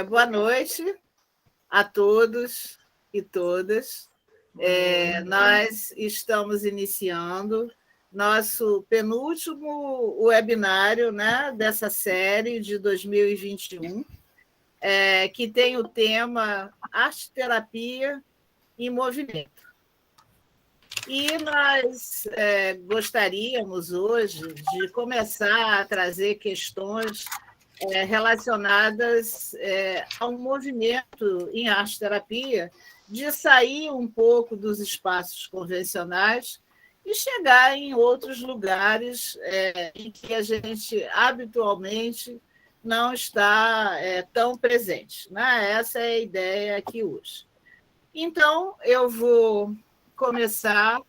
Boa noite a todos e todas. Nós estamos iniciando nosso penúltimo webinário, né, dessa série de 2021, que tem o tema Arte, Terapia e Movimento. E nós gostaríamos hoje de começar a trazer questões relacionadas a um movimento em arte-terapia de sair um pouco dos espaços convencionais e chegar em outros lugares em que a gente habitualmente não está tão presente, né? Essa é a ideia aqui hoje. Então, eu vou começar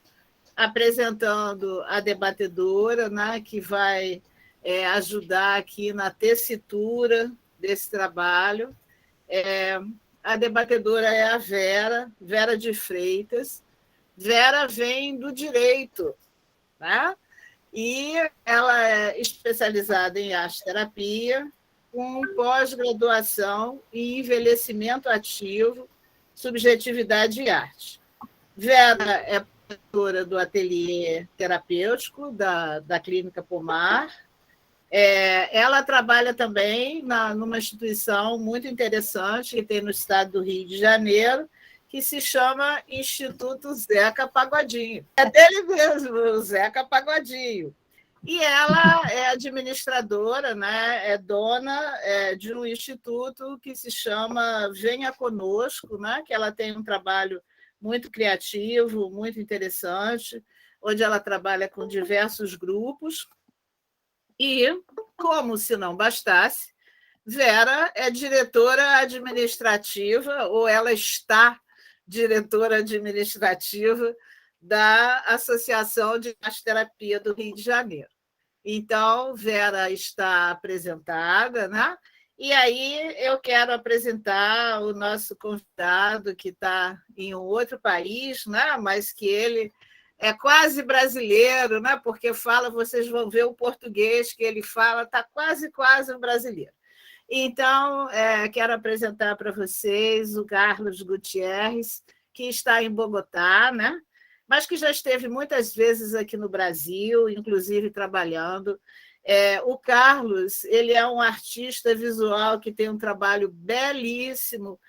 apresentando a debatedora, né, que vai ajudar aqui na tessitura desse trabalho. A debatedora é a Vera de Freitas. Vera vem do direito, né? E ela é especializada em arte-terapia, com pós-graduação em envelhecimento ativo, subjetividade e arte. Vera é professora do ateliê terapêutico da Clínica Pomar. Ela trabalha também numa instituição muito interessante que tem no estado do Rio de Janeiro, que se chama Instituto Zeca Pagodinho. É dele mesmo, o Zeca Pagodinho. E ela é administradora, né, é dona de um instituto que se chama Venha Conosco, né, que ela tem um trabalho muito criativo, muito interessante, onde ela trabalha com diversos grupos. E, como se não bastasse, Vera é diretora administrativa, ou ela está diretora administrativa da Associação de Arte-Terapia do Rio de Janeiro. Então, Vera está apresentada, né? E aí eu quero apresentar o nosso convidado, que está em um outro país, né? Mas que ele é quase brasileiro, né? Porque vocês vão ver o português que ele fala, está quase um brasileiro. Então, quero apresentar para vocês o Carlos Gutierrez, que está em Bogotá, né? Mas que já esteve muitas vezes aqui no Brasil, inclusive trabalhando. O Carlos, ele é um artista visual que tem um trabalho belíssimo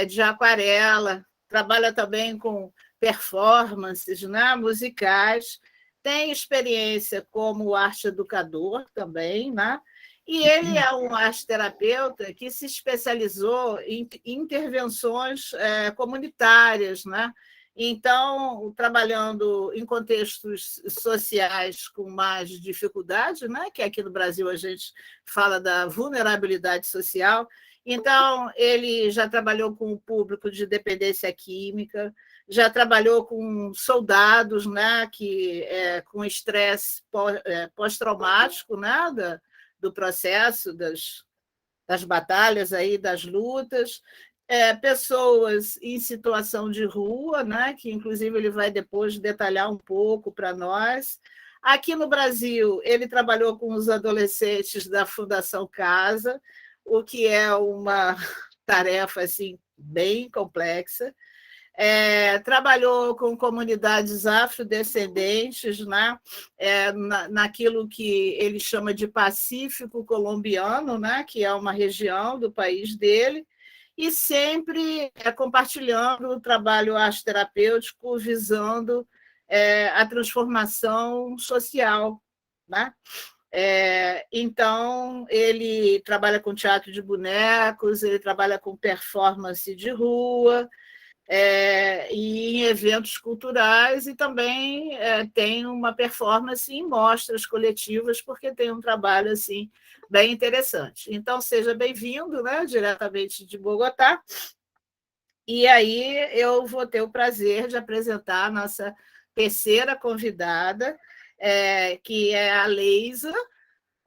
de aquarela, trabalha também com performances, né, musicais, tem experiência como arte educador também, né? E ele é um arte-terapeuta que se especializou em intervenções comunitárias, né? Então, trabalhando em contextos sociais com mais dificuldade, né? Que aqui no Brasil a gente fala da vulnerabilidade social. Então, ele já trabalhou com o público de dependência química, já trabalhou com soldados, né? Com estresse pós-traumático, né? Do processo das batalhas, aí, das lutas, pessoas em situação de rua, né, que inclusive ele vai depois detalhar um pouco para nós. Aqui no Brasil, ele trabalhou com os adolescentes da Fundação Casa, o que é uma tarefa assim, bem complexa. Trabalhou com comunidades afrodescendentes, né? Naquilo que ele chama de Pacífico Colombiano, né? Que é uma região do país dele, e sempre compartilhando o trabalho arte-terapêutico visando a transformação social, né? Então, ele trabalha com teatro de bonecos, ele trabalha com performance de rua, e em eventos culturais, e também tem uma performance em mostras coletivas, porque tem um trabalho assim, bem interessante. Então, seja bem-vindo, né, diretamente de Bogotá. E aí eu vou ter o prazer de apresentar a nossa terceira convidada, que é a Leisa.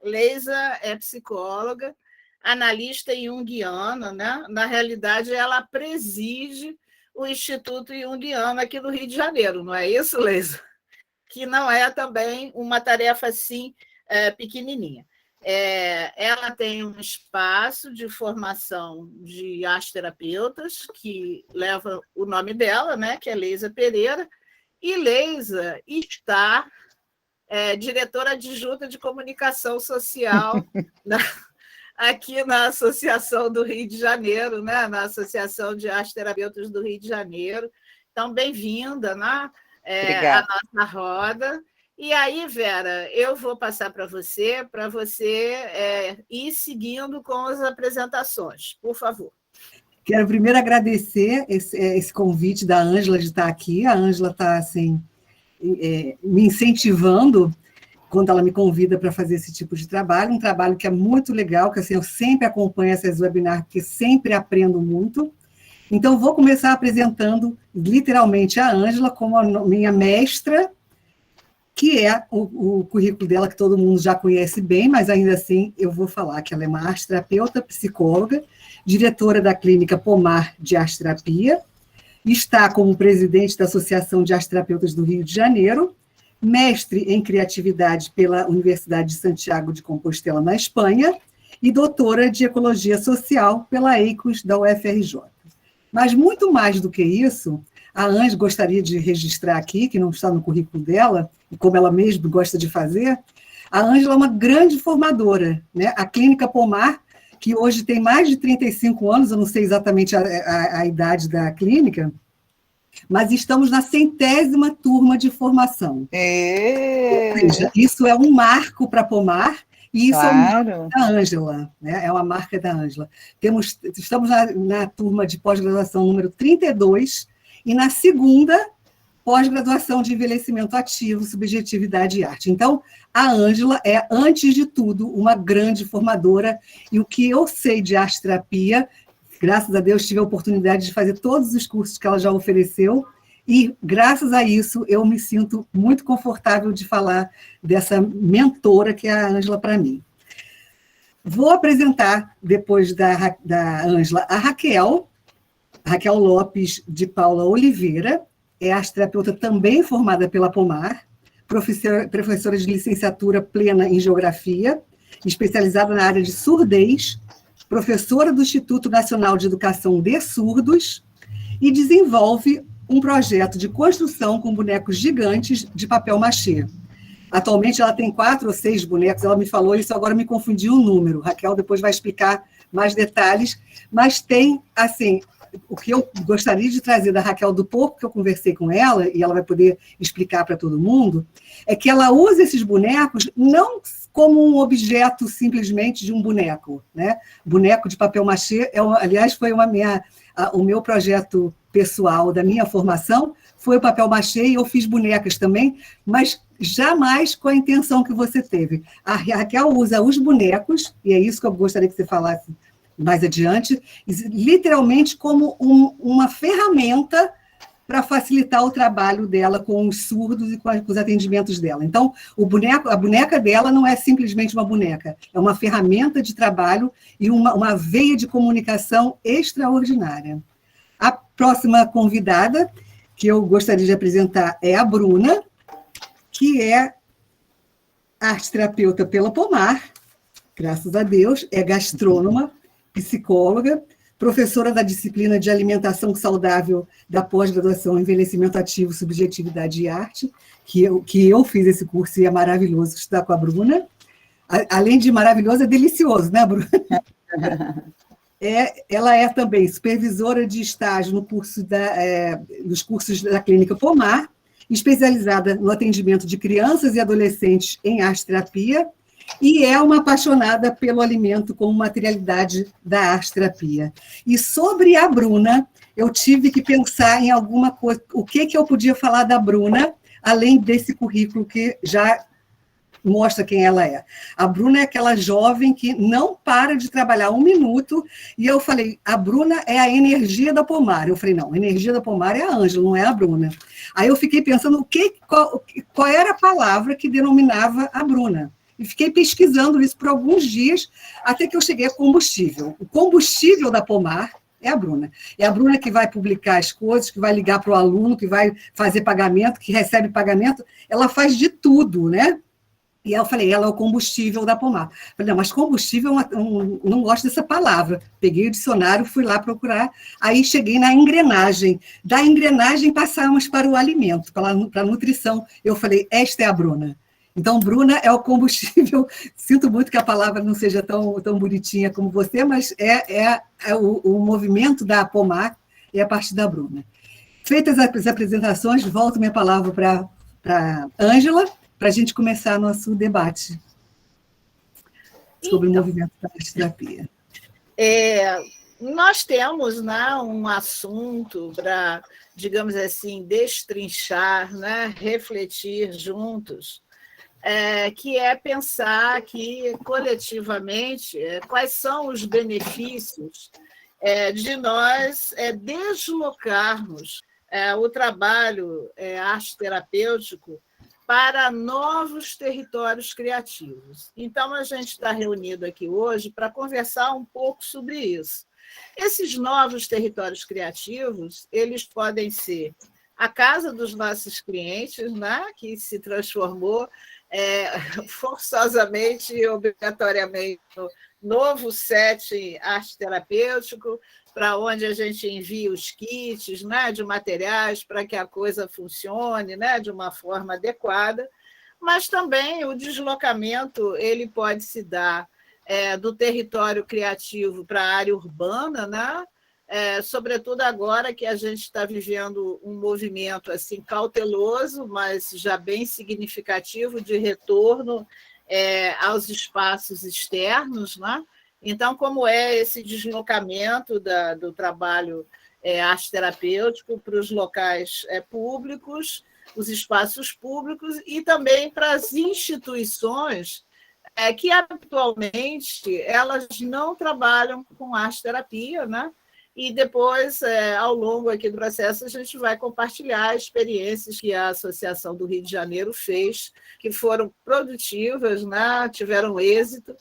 Leisa é psicóloga, analista junguiana, né? Na realidade, ela preside o Instituto Junguiano aqui no Rio de Janeiro, não é isso, Leisa? Que não é também uma tarefa assim pequenininha. Ela tem um espaço de formação de arteterapeutas, que leva o nome dela, né, que é Leisa Pereira, e Leisa está diretora adjunta de comunicação social aqui na Associação do Rio de Janeiro, né, na Associação de Arteterapeutas do Rio de Janeiro. Então, bem-vinda, né, à nossa roda. E aí, Vera, eu vou passar para você ir seguindo com as apresentações, por favor. Quero primeiro agradecer esse convite da Ângela de estar aqui. A Ângela está assim, me incentivando quando ela me convida para fazer esse tipo de trabalho, um trabalho que é muito legal, que assim, eu sempre acompanho essas webinars, porque sempre aprendo muito. Então, vou começar apresentando literalmente a Ângela como a minha mestra, que é o currículo dela, que todo mundo já conhece bem, mas ainda assim eu vou falar que ela é uma arteterapeuta, psicóloga, diretora da clínica Pomar de Arteterapia, está como presidente da Associação de Arteterapeutas do Rio de Janeiro, mestre em criatividade pela Universidade de Santiago de Compostela, na Espanha, e doutora de Ecologia Social pela EICOS da UFRJ. Mas muito mais do que isso, a Ângela gostaria de registrar aqui, que não está no currículo dela, e como ela mesma gosta de fazer, a Ângela é uma grande formadora, né? A Clínica Pomar, que hoje tem mais de 35 anos, eu não sei exatamente a idade da clínica, mas estamos na 100ª turma de formação. Ou seja, isso é um marco para a Pomar, e isso é uma marca da Ângela, né? É uma marca da Ângela. Estamos na turma de pós-graduação número 32, e na segunda pós-graduação de envelhecimento ativo, subjetividade e arte. Então, a Ângela é, antes de tudo, uma grande formadora, e o que eu sei de arte-terapia, graças a Deus, tive a oportunidade de fazer todos os cursos que ela já ofereceu, e, graças a isso, eu me sinto muito confortável de falar dessa mentora que é a Ângela para mim. Vou apresentar, depois da Ângela, a Raquel Lopes de Paula Oliveira, é arteterapeuta também formada pela Pomar, professora de licenciatura plena em Geografia, especializada na área de surdez, professora do Instituto Nacional de Educação de Surdos, e desenvolve um projeto de construção com bonecos gigantes de papel machê. Atualmente ela tem 4 ou 6 bonecos, ela me falou isso, agora me confundiu o número. Raquel depois vai explicar mais detalhes, mas tem, assim, o que eu gostaria de trazer da Raquel, do pouco que eu conversei com ela, e ela vai poder explicar para todo mundo, é que ela usa esses bonecos não como um objeto simplesmente de um boneco, né? Boneco de papel machê, aliás, foi o meu projeto pessoal da minha formação, foi o papel machê, e eu fiz bonecas também, mas jamais com a intenção que você teve. A Raquel usa os bonecos, e é isso que eu gostaria que você falasse mais adiante, literalmente como uma ferramenta para facilitar o trabalho dela com os surdos e com os atendimentos dela. Então, a boneca dela não é simplesmente uma boneca, é uma ferramenta de trabalho e uma veia de comunicação extraordinária. A próxima convidada que eu gostaria de apresentar é a Bruna, que é arteterapeuta pela Pomar, graças a Deus, é gastrônoma, psicóloga, professora da disciplina de alimentação saudável da pós-graduação em envelhecimento ativo, subjetividade e arte, que eu fiz esse curso e é maravilhoso estudar com a Bruna. Além de maravilhoso, é delicioso, né, Bruna? Ela é também supervisora de estágio nos cursos da Clínica Pomar, especializada no atendimento de crianças e adolescentes em arte-terapia, e é uma apaixonada pelo alimento como materialidade da arte-terapia. E sobre a Bruna, eu tive que pensar em alguma coisa, o que eu podia falar da Bruna, além desse currículo que já mostra quem ela é. A Bruna é aquela jovem que não para de trabalhar 1 minuto, e eu falei, a Bruna é a energia da Pomar. Eu falei, não, a energia da Pomar é a Ângela, não é a Bruna. Aí eu fiquei pensando qual era a palavra que denominava a Bruna. E fiquei pesquisando isso por alguns dias, até que eu cheguei a combustível. O combustível da Pomar é a Bruna. É a Bruna que vai publicar as coisas, que vai ligar para o aluno, que vai fazer pagamento, que recebe pagamento. Ela faz de tudo, né? E aí eu falei, ela é o combustível da pomar. Falei, não, mas combustível, não gosto dessa palavra. Peguei o dicionário, fui lá procurar, aí cheguei na engrenagem. Da engrenagem passamos para o alimento, para a nutrição. Eu falei, esta é a Bruna. Então, Bruna é o combustível. Sinto muito que a palavra não seja tão bonitinha como você, mas é o movimento da pomar é a partir da Bruna. Feitas as apresentações, volto minha palavra para Ângela, para a gente começar nosso debate sobre o movimento da arte-terapia. Nós temos, né, um assunto para, digamos assim, destrinchar, né, refletir juntos, que é pensar aqui coletivamente quais são os benefícios de nós deslocarmos o trabalho arte-terapêutico para novos territórios criativos. Então, a gente está reunido aqui hoje para conversar um pouco sobre isso. Esses novos territórios criativos, eles podem ser a casa dos nossos clientes, né, que se transformou forçosamente e obrigatoriamente no novo set arte-terapêutico, para onde a gente envia os kits, né, de materiais para que a coisa funcione, né, de uma forma adequada, mas também o deslocamento ele pode se dar do território criativo para a área urbana, né, sobretudo agora que a gente está vivendo um movimento assim cauteloso, mas já bem significativo de retorno aos espaços externos, né? Então, como é esse deslocamento do trabalho arte-terapêutico para os locais públicos, os espaços públicos e também para as instituições que, habitualmente, elas não trabalham com arte-terapia, né? E depois, ao longo aqui do processo, a gente vai compartilhar experiências que a Associação do Rio de Janeiro fez, que foram produtivas, né? Tiveram êxito,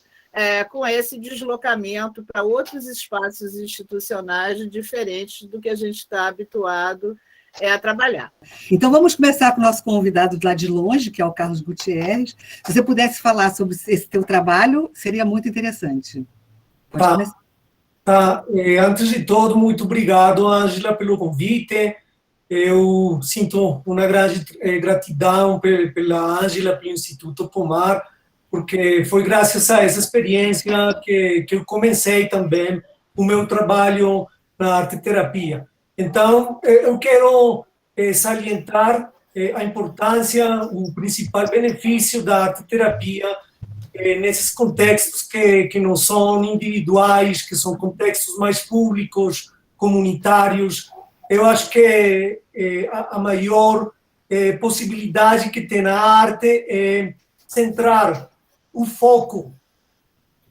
com esse deslocamento para outros espaços institucionais diferentes do que a gente está habituado a trabalhar. Então, vamos começar com o nosso convidado lá de longe, que é o Carlos Gutierrez. Se você pudesse falar sobre esse teu trabalho, seria muito interessante. Pode começar. Antes de tudo, muito obrigado, Ângela, pelo convite. Eu sinto uma grande gratidão pela Ângela, pelo Instituto Pomar, porque foi graças a essa experiência que eu comecei também o meu trabalho na arte-terapia. Então, eu quero salientar a importância, o principal benefício da arte-terapia nesses contextos que não são individuais, que são contextos mais públicos, comunitários. Eu acho que a maior possibilidade que tem a arte é centrar o foco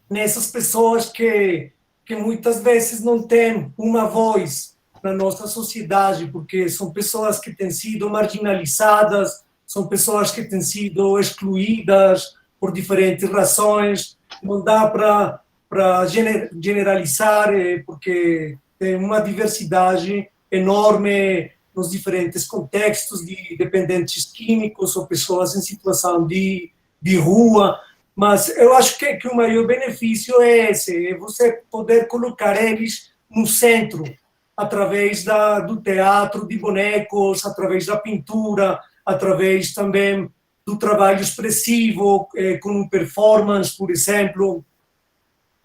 nessas pessoas que muitas vezes não têm uma voz na nossa sociedade, porque são pessoas que têm sido marginalizadas, são pessoas que têm sido excluídas por diferentes razões. Não dá para generalizar, porque tem uma diversidade enorme nos diferentes contextos de dependentes químicos ou pessoas em situação de rua. Mas eu acho que o maior benefício é esse, é você poder colocar eles no centro, através do teatro de bonecos, através da pintura, através também do trabalho expressivo, com performance, por exemplo.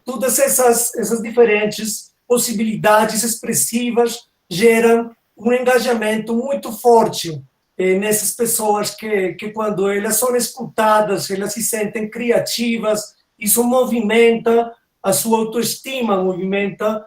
Todas essas diferentes possibilidades expressivas geram um engajamento muito forte nessas pessoas que quando elas são escutadas, elas se sentem criativas, isso movimenta a sua autoestima, movimenta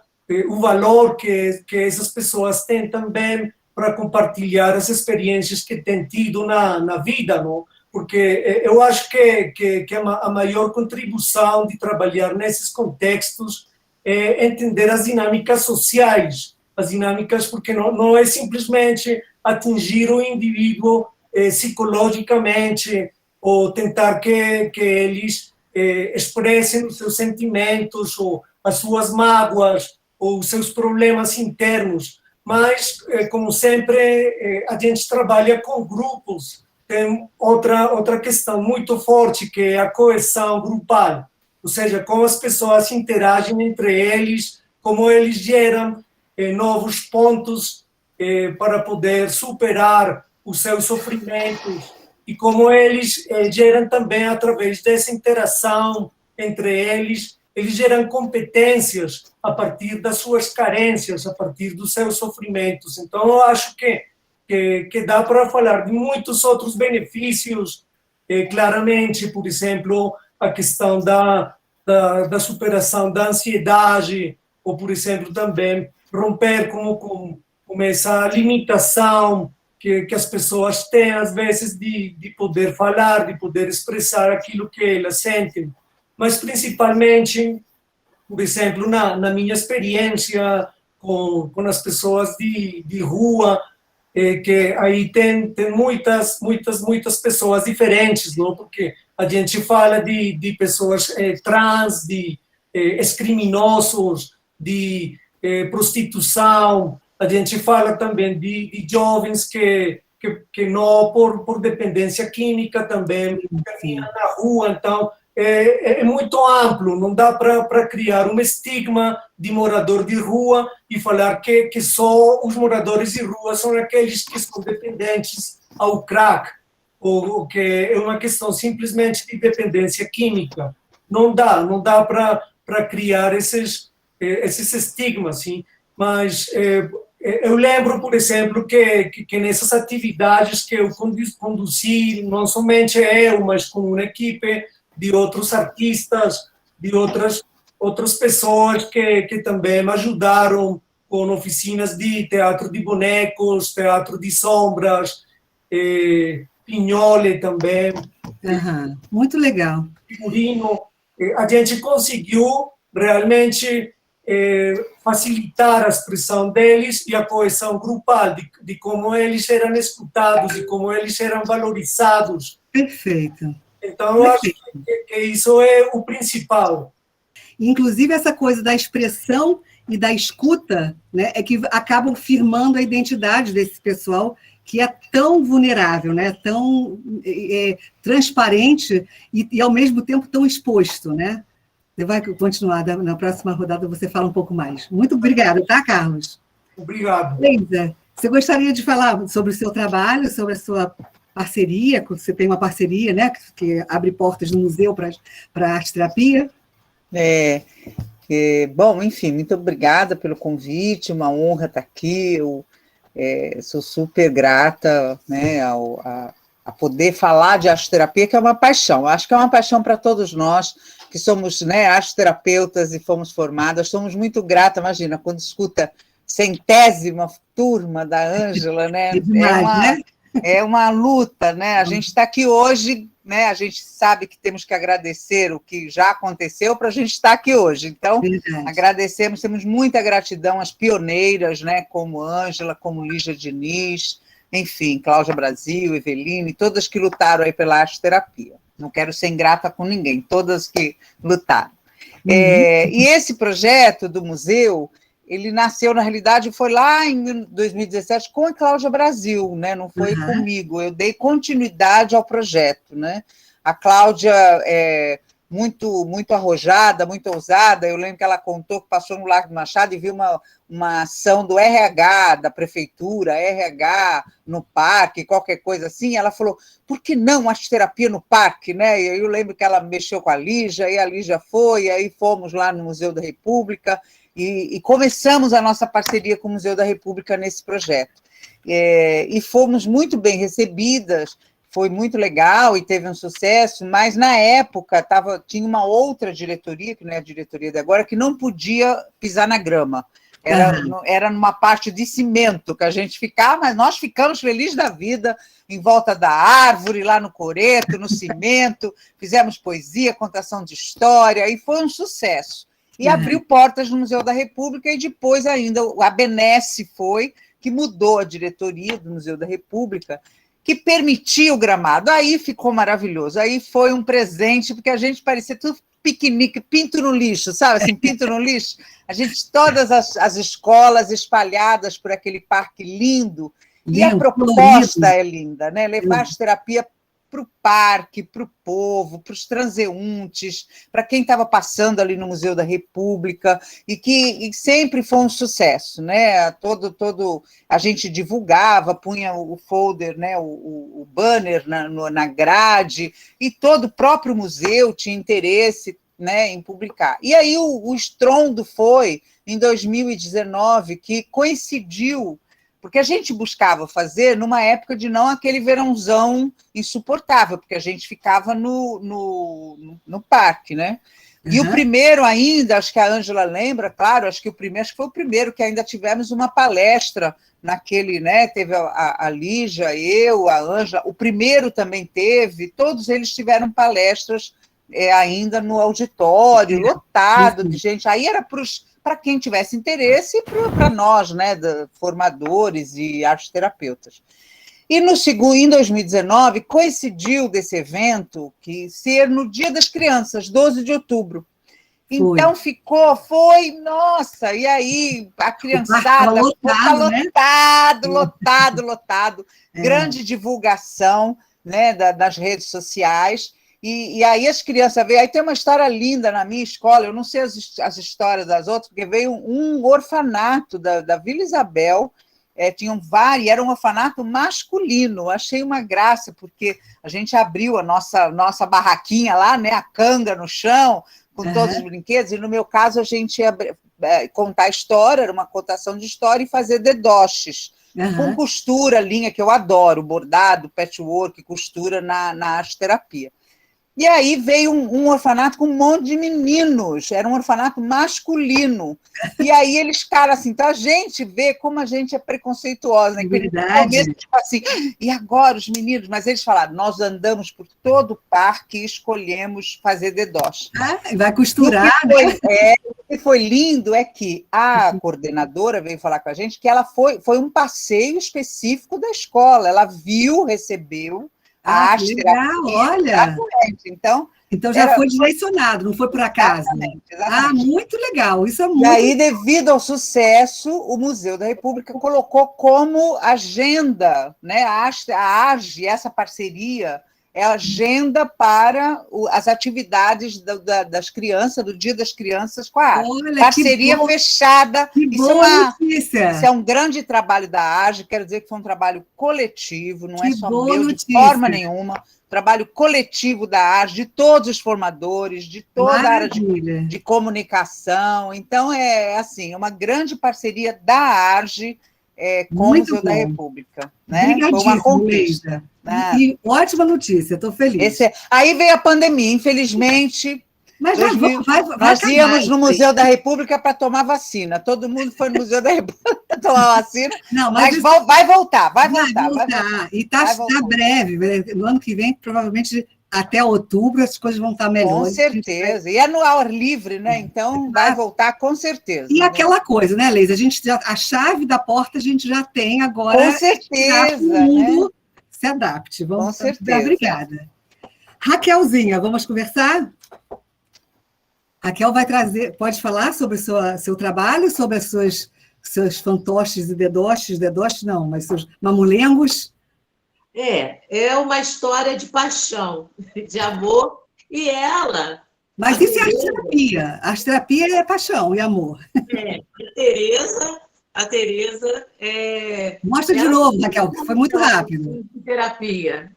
o valor que essas pessoas têm também para compartilhar as experiências que têm tido na vida, não? Porque eu acho que a maior contribuição de trabalhar nesses contextos é entender as dinâmicas sociais, as dinâmicas, porque não é simplesmente atingir o indivíduo psicologicamente ou tentar que eles expressem os seus sentimentos ou as suas mágoas ou os seus problemas internos, mas, como sempre, a gente trabalha com grupos tem outra questão muito forte, que é a coesão grupal, ou seja, como as pessoas interagem entre eles, como eles geram novos pontos para poder superar os seus sofrimentos, e como eles geram também, através dessa interação entre eles geram competências a partir das suas carências, a partir dos seus sofrimentos. Então, eu acho que dá para falar de muitos outros benefícios, claramente, por exemplo, a questão da superação da ansiedade, ou, por exemplo, também romper com essa limitação que as pessoas têm, às vezes, de poder falar, de poder expressar aquilo que elas sentem. Mas, principalmente, por exemplo, na minha experiência com as pessoas de rua, que aí tem muitas pessoas diferentes, não? Porque a gente fala de pessoas trans, de ex-criminosos, de prostituição, a gente fala também de jovens que não, por dependência química, também terminam na rua. Então, é muito amplo, não dá para criar um estigma de morador de rua e falar que só os moradores de rua são aqueles que são dependentes ao crack, ou que é uma questão simplesmente de dependência química. Não dá para criar esses estigmas, sim. Mas eu lembro, por exemplo, que nessas atividades que eu conduzi, não somente eu, mas com uma equipe de outros artistas, de outras pessoas que também me ajudaram com oficinas de teatro de bonecos, teatro de sombras, pinhole também. Uhum. Muito legal. Figurino. A gente conseguiu realmente facilitar a expressão deles e a coesão grupal, de como eles eram escutados, de como eles eram valorizados. Perfeito. Então, eu acho que isso é o principal. Inclusive, essa coisa da expressão e da escuta, né, é que acabam firmando a identidade desse pessoal que é tão vulnerável, né, tão transparente e, ao mesmo tempo, tão exposto, né? Você vai continuar, na próxima rodada você fala um pouco mais. Muito obrigada, tá, Carlos? Obrigado. Leisa, você gostaria de falar sobre o seu trabalho, sobre a sua parceria, você tem uma parceria, né, que abre portas no museu para arte-terapia? Bom, enfim, muito obrigada pelo convite, uma honra estar aqui, eu sou super grata, né, a poder falar de arte-terapia, que é uma paixão, acho que é uma paixão para todos nós, que somos, né, arte-terapeutas e fomos formadas, somos muito gratas, imagina, quando escuta 100ª turma da Ângela, né, é uma luta, né? A gente está aqui hoje, né? A gente sabe que temos que agradecer o que já aconteceu para a gente estar aqui hoje. Então, agradecemos, temos muita gratidão às pioneiras, né? Como Ângela, como Lígia Diniz, enfim, Cláudia Brasil, Eveline, todas que lutaram aí pela arte-terapia. Não quero ser ingrata com ninguém, todas que lutaram. E esse projeto do museu, ele nasceu, na realidade, foi lá em 2017 com a Cláudia Brasil, né? Não foi comigo, eu dei continuidade ao projeto, né? A Cláudia é muito arrojada, muito ousada, eu lembro que ela contou que passou no Largo do Machado e viu uma ação do RH, da prefeitura, RH no parque, qualquer coisa assim, ela falou, por que não arte-terapia no parque, né? E eu lembro que ela mexeu com a Lígia, e a Lígia foi, e aí fomos lá no Museu da República, e começamos a nossa parceria com o Museu da República nesse projeto. E fomos muito bem recebidas, foi muito legal e teve um sucesso, mas na época tinha uma outra diretoria, que não é a diretoria de agora, que não podia pisar na grama. Era numa parte de cimento que a gente ficava, mas nós ficamos felizes da vida, em volta da árvore, lá no coreto, no cimento, fizemos poesia, contação de história, e foi um sucesso. E abriu portas no Museu da República, e depois ainda a Benesse que mudou a diretoria do Museu da República, que permitia o gramado. Aí ficou maravilhoso, aí foi um presente, porque a gente parecia tudo piquenique, pinto no lixo, sabe assim, pinto no lixo? A gente, todas as escolas espalhadas por aquele parque lindo, E a Lindo, proposta colorido. é linda, né? Levar a arte-terapia para o parque, para o povo, para os transeuntes, para quem estava passando ali no Museu da República, e sempre foi um sucesso, né? Todo a gente divulgava, punha o folder, né? o banner na grade, e todo o próprio museu tinha interesse, né, em publicar. E aí o estrondo foi em 2019, que coincidiu, porque a gente buscava fazer numa época de não aquele verãozão insuportável, porque a gente ficava no parque, né? E o primeiro ainda, acho que a Ângela lembra, claro, acho que foi o primeiro que ainda tivemos uma palestra naquele, né? Teve a Lígia, eu, a Ângela, o primeiro também teve, todos eles tiveram palestras ainda no auditório, lotado de gente. Aí era para quem tivesse interesse e para nós, né, formadores e arteterapeutas. E em 2019, coincidiu desse evento que ser no Dia das Crianças, 12 de outubro. Então nossa, e aí a criançada, lotado, grande divulgação, né, das redes sociais. E aí as crianças veio. Aí tem uma história linda na minha escola, eu não sei as histórias das outras, porque veio um orfanato da Vila Isabel, tinham vários, era um orfanato masculino. Achei uma graça, porque a gente abriu a nossa barraquinha lá, né, a canga no chão, com todos os brinquedos, e no meu caso a gente ia contar história, era uma contação de história, e fazer dedoches. Com costura, linha, que eu adoro, bordado, patchwork, costura na arte-terapia. E aí veio um orfanato com um monte de meninos, era um orfanato masculino. E aí eles ficaram assim, então a gente vê como a gente é preconceituosa, né? Verdade. Tipo assim, e agora os meninos? Mas eles falaram, nós andamos por todo o parque e escolhemos fazer dedoche. Vai costurar, o que foi lindo é que a coordenadora veio falar com a gente que ela foi um passeio específico da escola, ela viu, recebeu, legal, olha. Então já foi direcionado, não foi por acaso. Exatamente. Muito legal, isso é muito. E aí, devido ao sucesso, o Museu da República colocou como agenda, né, a AGE, essa parceria, é a agenda para as atividades das crianças, do Dia das Crianças com a arte. Olha, parceria fechada. Que boa notícia. Isso é um grande trabalho da AGE, quero dizer que foi um trabalho coletivo, não é só meu notícia. De forma nenhuma, trabalho coletivo da AGE, de todos os formadores, de toda a área de comunicação. Então, é assim, uma grande parceria da AGE com o Museu da República. Né? Foi uma conquista. E ótima notícia, estou feliz. Aí veio a pandemia, infelizmente. Mas nós íamos no Museu da República para tomar vacina. Todo mundo foi no Museu da República para tomar vacina. Não, mas vai voltar. E está breve. No ano que vem, provavelmente, até outubro, as coisas vão estar melhores. Com certeza. E é no ar livre, né? Então vai voltar com certeza. E aquela coisa, né, Leisa? A chave da porta a gente já tem agora. Com certeza. O mundo se adapte. Com certeza. Obrigada. Raquelzinha, vamos conversar? Raquel vai trazer, pode falar sobre o seu trabalho, sobre as seus fantoches e dedoches não, mas seus mamulengos? É uma história de paixão, de amor, e ela... Mas isso é arte-terapia. Arte-terapia é paixão e amor. A Tereza é... Mostra de novo, Raquel, foi muito rápido. Terapia.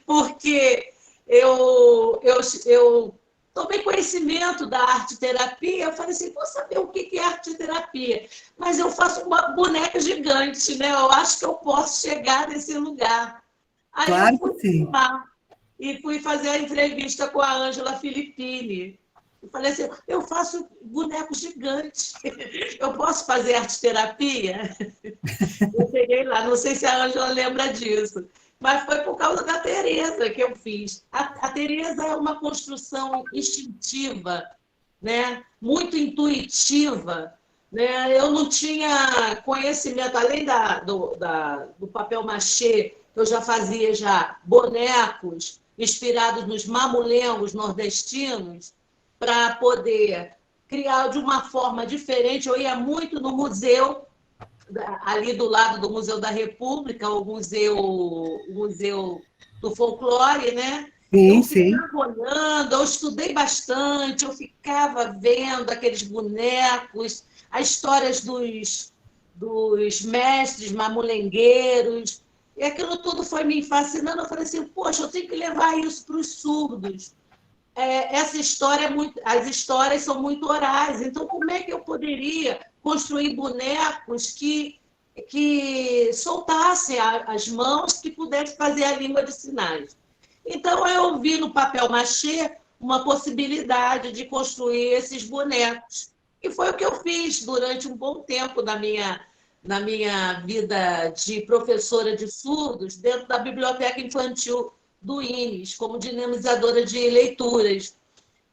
Porque eu tomei conhecimento da arte-terapia, eu falei assim, vou saber o que é arte-terapia, mas eu faço uma boneca gigante, né? Eu acho que eu posso chegar nesse lugar. Aí claro eu fui lá e fui fazer a entrevista com a Ângela Filippini. Eu falei assim, eu faço bonecos gigantes, eu posso fazer arte-terapia? Eu cheguei lá, não sei se a Ângela lembra disso. Mas foi por causa da Tereza que eu fiz. A Tereza é uma construção instintiva, né? Muito intuitiva. Né? Eu não tinha conhecimento, além do papel machê, eu já fazia bonecos inspirados nos mamulengos nordestinos, para poder criar de uma forma diferente. Eu ia muito no museu ali do lado do Museu da República, o Museu do Folclore, né? Sim, Eu sim. ficava olhando, eu estudei bastante, eu ficava vendo aqueles bonecos, as histórias dos mestres mamulengueiros, e aquilo tudo foi me fascinando. Eu falei assim, poxa, eu tenho que levar isso para os surdos. Essa história as histórias são muito orais, então como é que eu poderia construir bonecos que soltassem as mãos, que pudessem fazer a língua de sinais? Então, eu vi no papel machê uma possibilidade de construir esses bonecos. E foi o que eu fiz durante um bom tempo na minha vida de professora de surdos, dentro da Biblioteca Infantil do INES, como dinamizadora de leituras.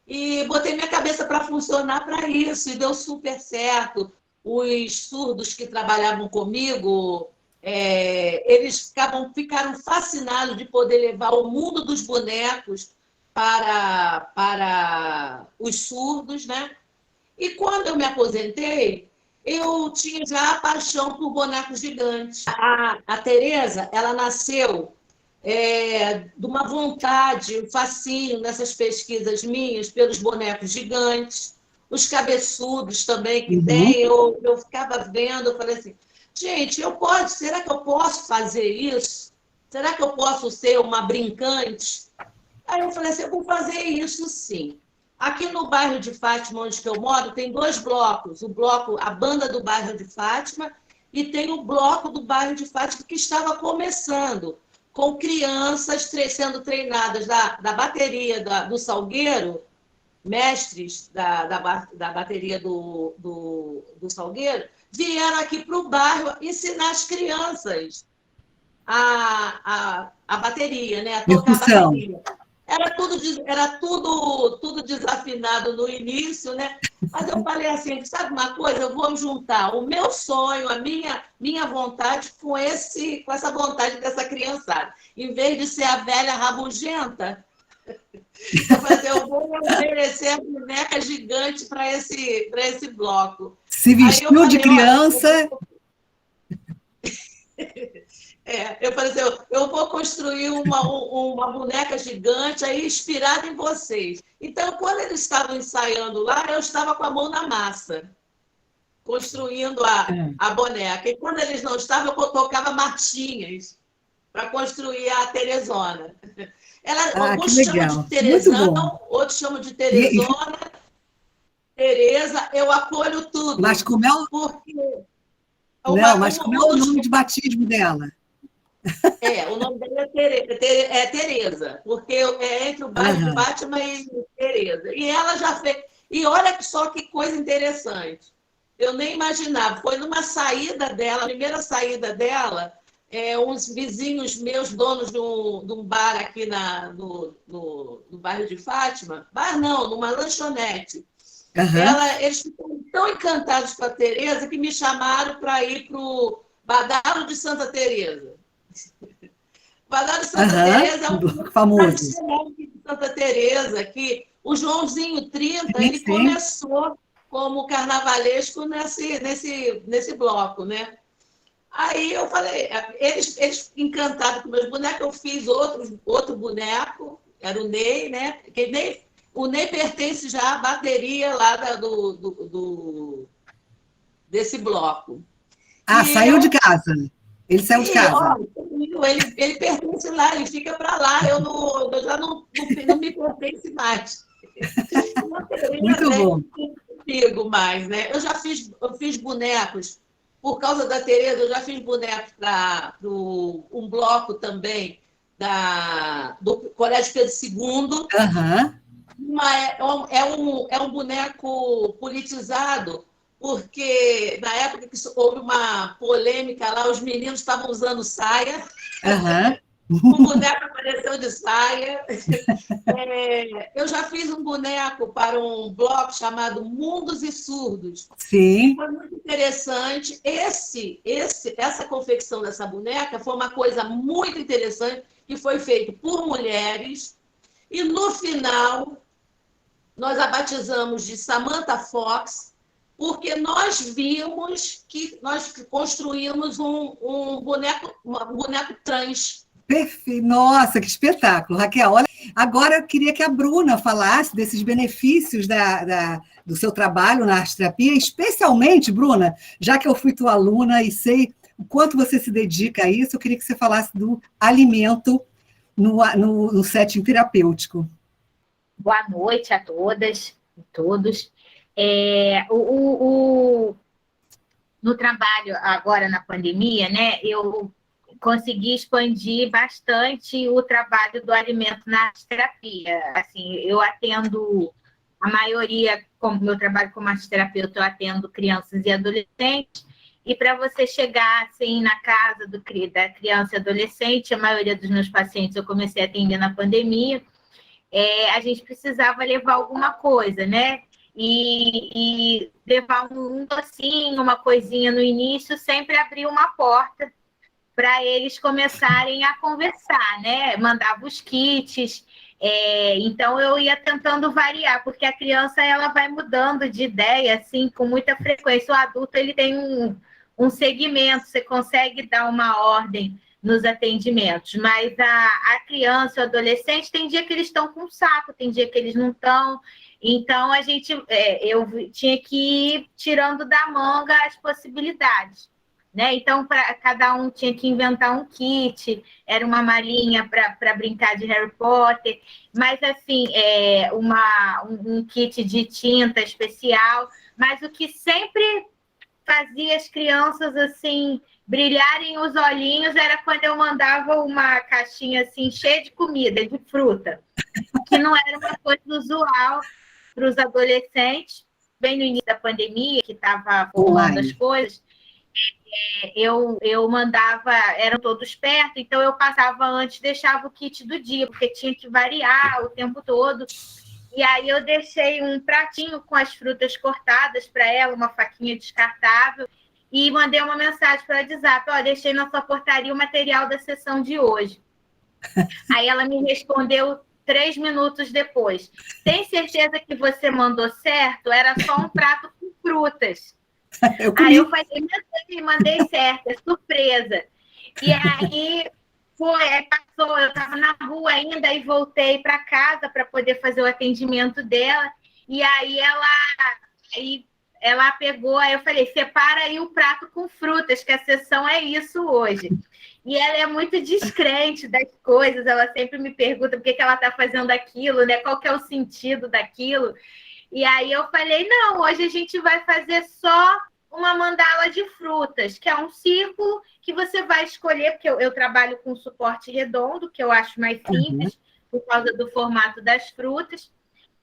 E botei minha cabeça para funcionar para isso, e deu super certo. Os surdos que trabalhavam comigo, eles ficaram fascinados de poder levar o mundo dos bonecos para os surdos, né? E quando eu me aposentei, eu tinha já a paixão por bonecos gigantes. A Tereza, ela nasceu de uma vontade, um fascínio nessas pesquisas minhas pelos bonecos gigantes, os cabeçudos também que tem, eu ficava vendo, eu falei assim, gente, será que eu posso fazer isso? Será que eu posso ser uma brincante? Aí eu falei assim, eu vou fazer isso sim. Aqui no bairro de Fátima, onde eu moro, tem 2 blocos. A banda do bairro de Fátima, e tem o bloco do bairro de Fátima que estava começando, com crianças sendo treinadas da bateria do Salgueiro, mestres da bateria do Salgueiro, vieram aqui para o bairro ensinar as crianças a bateria, né? A tocar Percussão. bateria. Era tudo desafinado no início, né? Mas eu falei assim, sabe uma coisa? Eu vou juntar o meu sonho, a minha vontade com essa vontade dessa criançada. Em vez de ser a velha rabugenta, eu falei assim, eu vou oferecer a boneca gigante para esse bloco. Se vestiu de criança. Eu falei assim, eu vou construir uma boneca gigante aí inspirada em vocês. Então, quando eles estavam ensaiando lá, eu estava com a mão na massa, construindo a boneca. E quando eles não estavam, eu tocava marchinhas para construir a Teresona. Alguns chamam de Terezão, outros chamam de Teresona, Tereza, eu acolho tudo. Mas como é o... Porque como é o nome de batismo dela? O nome dela é Tereza, porque é entre o bairro de Fátima e Tereza. E ela já fez. E olha só que coisa interessante. Eu nem imaginava. Foi numa saída dela, a primeira saída dela, uns vizinhos meus, donos de um bar aqui no bairro de Fátima. Bar não, numa lanchonete. Eles ficaram tão encantados com a Tereza que me chamaram para ir para o Badalo de Santa Teresa. Badalo de Santa Teresa é um famoso de Santa Teresa, que o Joãozinho 30 ele começou como carnavalesco nesse bloco, né? Aí eu falei, eles encantados com meus bonecos, eu fiz outro boneco, era o Ney, né? O Ney pertence já à bateria lá desse bloco. Saiu de casa. Ele saiu de casa. Ele pertence lá, ele fica para lá, eu já não me pertence mais. Muito bom. Comigo mais, né? Eu fiz bonecos, por causa da Tereza, eu já fiz bonecos para um bloco também do Colégio Pedro II. É um boneco politizado, porque na época que houve uma polêmica lá, os meninos estavam usando saia, um boneco apareceu de saia. Eu já fiz um boneco para um bloco chamado Mundos e Surdos. Sim. Foi muito interessante. Essa confecção dessa boneca foi uma coisa muito interessante, que foi feito por mulheres, e no final nós a batizamos de Samantha Fox, porque nós vimos que nós construímos um boneco trans. Perfeito. Nossa, que espetáculo, Raquel. Olha, agora eu queria que a Bruna falasse desses benefícios do seu trabalho na arte-terapia, especialmente, Bruna, já que eu fui tua aluna e sei o quanto você se dedica a isso, eu queria que você falasse do alimento no setting terapêutico. Boa noite a todas e todos. No trabalho agora na pandemia, né, eu consegui expandir bastante o trabalho do alimento na arte-terapia. Assim, eu atendo a maioria, como meu trabalho como arte-terapeuta, eu atendo crianças e adolescentes. E para você chegar assim na casa da criança e adolescente, a maioria dos meus pacientes eu comecei a atender na pandemia, a gente precisava levar alguma coisa, né? E levar um docinho, uma coisinha no início, sempre abria uma porta para eles começarem a conversar, né? Mandava os kits. Então eu ia tentando variar, porque a criança ela vai mudando de ideia assim com muita frequência. O adulto ele tem um segmento, você consegue dar uma ordem nos atendimentos, mas a criança, o adolescente, tem dia que eles estão com saco, tem dia que eles não estão. Então eu tinha que ir tirando da manga as possibilidades. Né? Então, cada um tinha que inventar um kit, era uma malinha para brincar de Harry Potter, mas assim, um kit de tinta especial, mas o que sempre fazia as crianças assim brilharem os olhinhos era quando eu mandava uma caixinha assim cheia de comida, de fruta, que não era uma coisa usual para os adolescentes, bem no início da pandemia, que estava rolando as coisas. Eu mandava, eram todos perto, então eu passava antes, deixava o kit do dia, porque tinha que variar o tempo todo. E aí eu deixei um pratinho com as frutas cortadas para ela, uma faquinha descartável, e mandei uma mensagem para ela de WhatsApp: deixei na sua portaria o material da sessão de hoje. Aí ela me respondeu 3 minutos depois: tem certeza que você mandou certo? Era só um prato com frutas. Aí eu falei, mandei certo, é surpresa. E aí passou, eu estava na rua ainda e voltei para casa para poder fazer o atendimento dela. E aí ela pegou, aí eu falei, separa aí o prato com frutas, que a sessão é isso hoje. E ela é muito descrente das coisas, ela sempre me pergunta por que ela está fazendo aquilo, né? Qual que é o sentido daquilo. E aí eu falei, não, hoje a gente vai fazer só uma mandala de frutas, que é um círculo que você vai escolher, porque eu trabalho com suporte redondo, que eu acho mais simples, por causa do formato das frutas.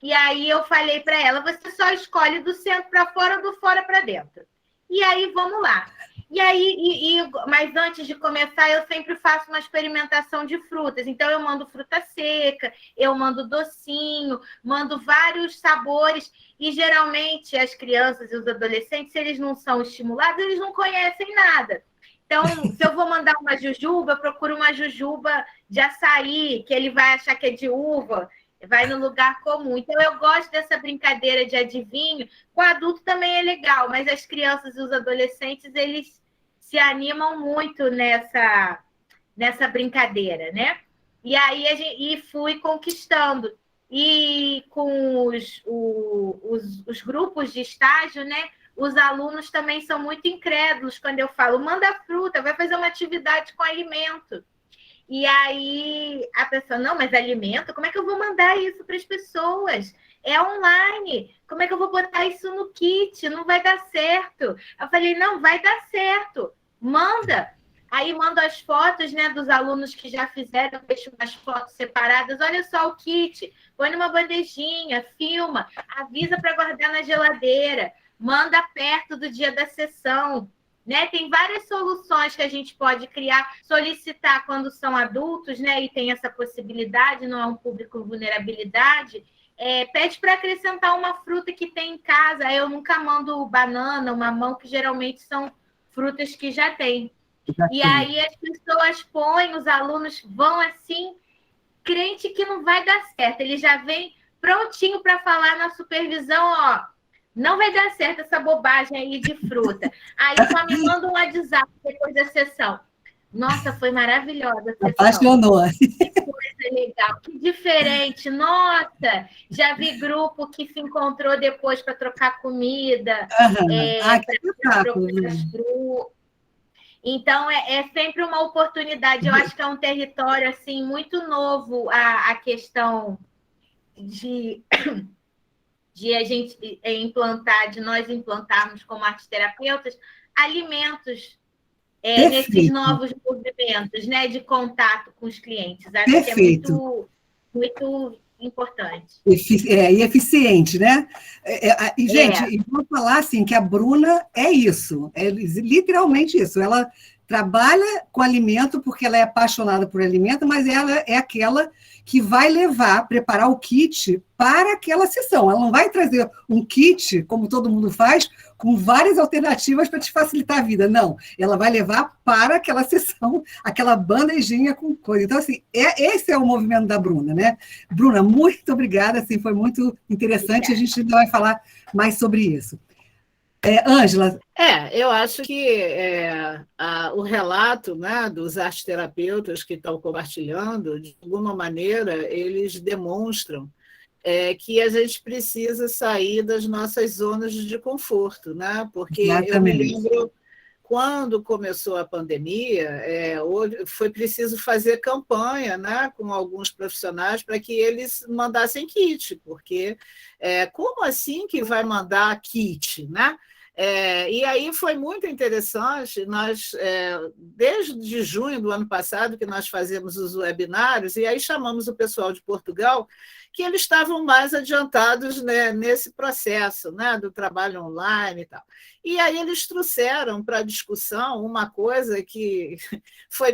E aí eu falei para ela, você só escolhe do centro para fora ou do fora para dentro. E aí, vamos lá. E aí, mas antes de começar, eu sempre faço uma experimentação de frutas. Então, eu mando fruta seca, eu mando docinho, mando vários sabores. E, geralmente, as crianças e os adolescentes, se eles não são estimulados, eles não conhecem nada. Então, se eu vou mandar uma jujuba, eu procuro uma jujuba de açaí, que ele vai achar que é de uva, vai no lugar comum. Então, eu gosto dessa brincadeira de adivinho. Com adulto também é legal, mas as crianças e os adolescentes, eles se animam muito nessa brincadeira, né? E aí fui conquistando. E com os grupos de estágio, né? Os alunos também são muito incrédulos quando eu falo, manda fruta, vai fazer uma atividade com alimento. E aí a pessoa, não, mas alimento? Como é que eu vou mandar isso para as pessoas? É online. Como é que eu vou botar isso no kit? Não vai dar certo. Eu falei, não, vai dar certo. Manda. Aí mando as fotos, né, dos alunos que já fizeram, deixo umas fotos separadas. Olha só o kit. Põe numa bandejinha, filma, avisa para guardar na geladeira. Manda perto do dia da sessão. Né? Tem várias soluções que a gente pode criar, solicitar quando são adultos, né? E tem essa possibilidade, não é um público com vulnerabilidade, pede para acrescentar uma fruta que tem em casa. Eu nunca mando banana, mamão, que geralmente são frutas que já tem. E aí as pessoas põem, os alunos vão assim, crente que não vai dar certo. Ele já vem prontinho para falar na supervisão, não vai dar certo essa bobagem aí de fruta. Aí só me manda um WhatsApp depois da sessão. Nossa, foi maravilhosa a sessão. Apaixonou. Que coisa legal, que diferente. Nossa, já vi grupo que se encontrou depois para trocar comida, Que espetáculo. Então, é sempre uma oportunidade. Eu acho que é um território assim muito novo a questão de a gente implantar, de nós implantarmos como arteterapeutas alimentos nesses novos movimentos, né, de contato com os clientes. Acho Perfeito. Que é muito, muito importante. E eficiente, né? E, gente, vou falar assim, que a Bruna é isso, é literalmente isso. Ela trabalha com alimento porque ela é apaixonada por alimento, mas ela é aquela que vai preparar o kit para aquela sessão. Ela não vai trazer um kit, como todo mundo faz, com várias alternativas para te facilitar a vida. Não, ela vai levar para aquela sessão, aquela bandejinha com coisa. Então, assim, esse é o movimento da Bruna, né? Bruna, muito obrigada, assim, foi muito interessante. A gente ainda vai falar mais sobre isso. Ângela. Eu acho que o relato, né, dos arteterapeutas que estão compartilhando, de alguma maneira, eles demonstram que a gente precisa sair das nossas zonas de conforto, né? Porque eu me lembro, quando começou a pandemia, foi preciso fazer campanha, né, com alguns profissionais para que eles mandassem kit, porque como assim que vai mandar kit, né? E aí foi muito interessante, nós, desde junho do ano passado, que nós fazemos os webinários, e aí chamamos o pessoal de Portugal, que eles estavam mais adiantados, né, nesse processo, né, do trabalho online e tal. E aí eles trouxeram para a discussão uma coisa que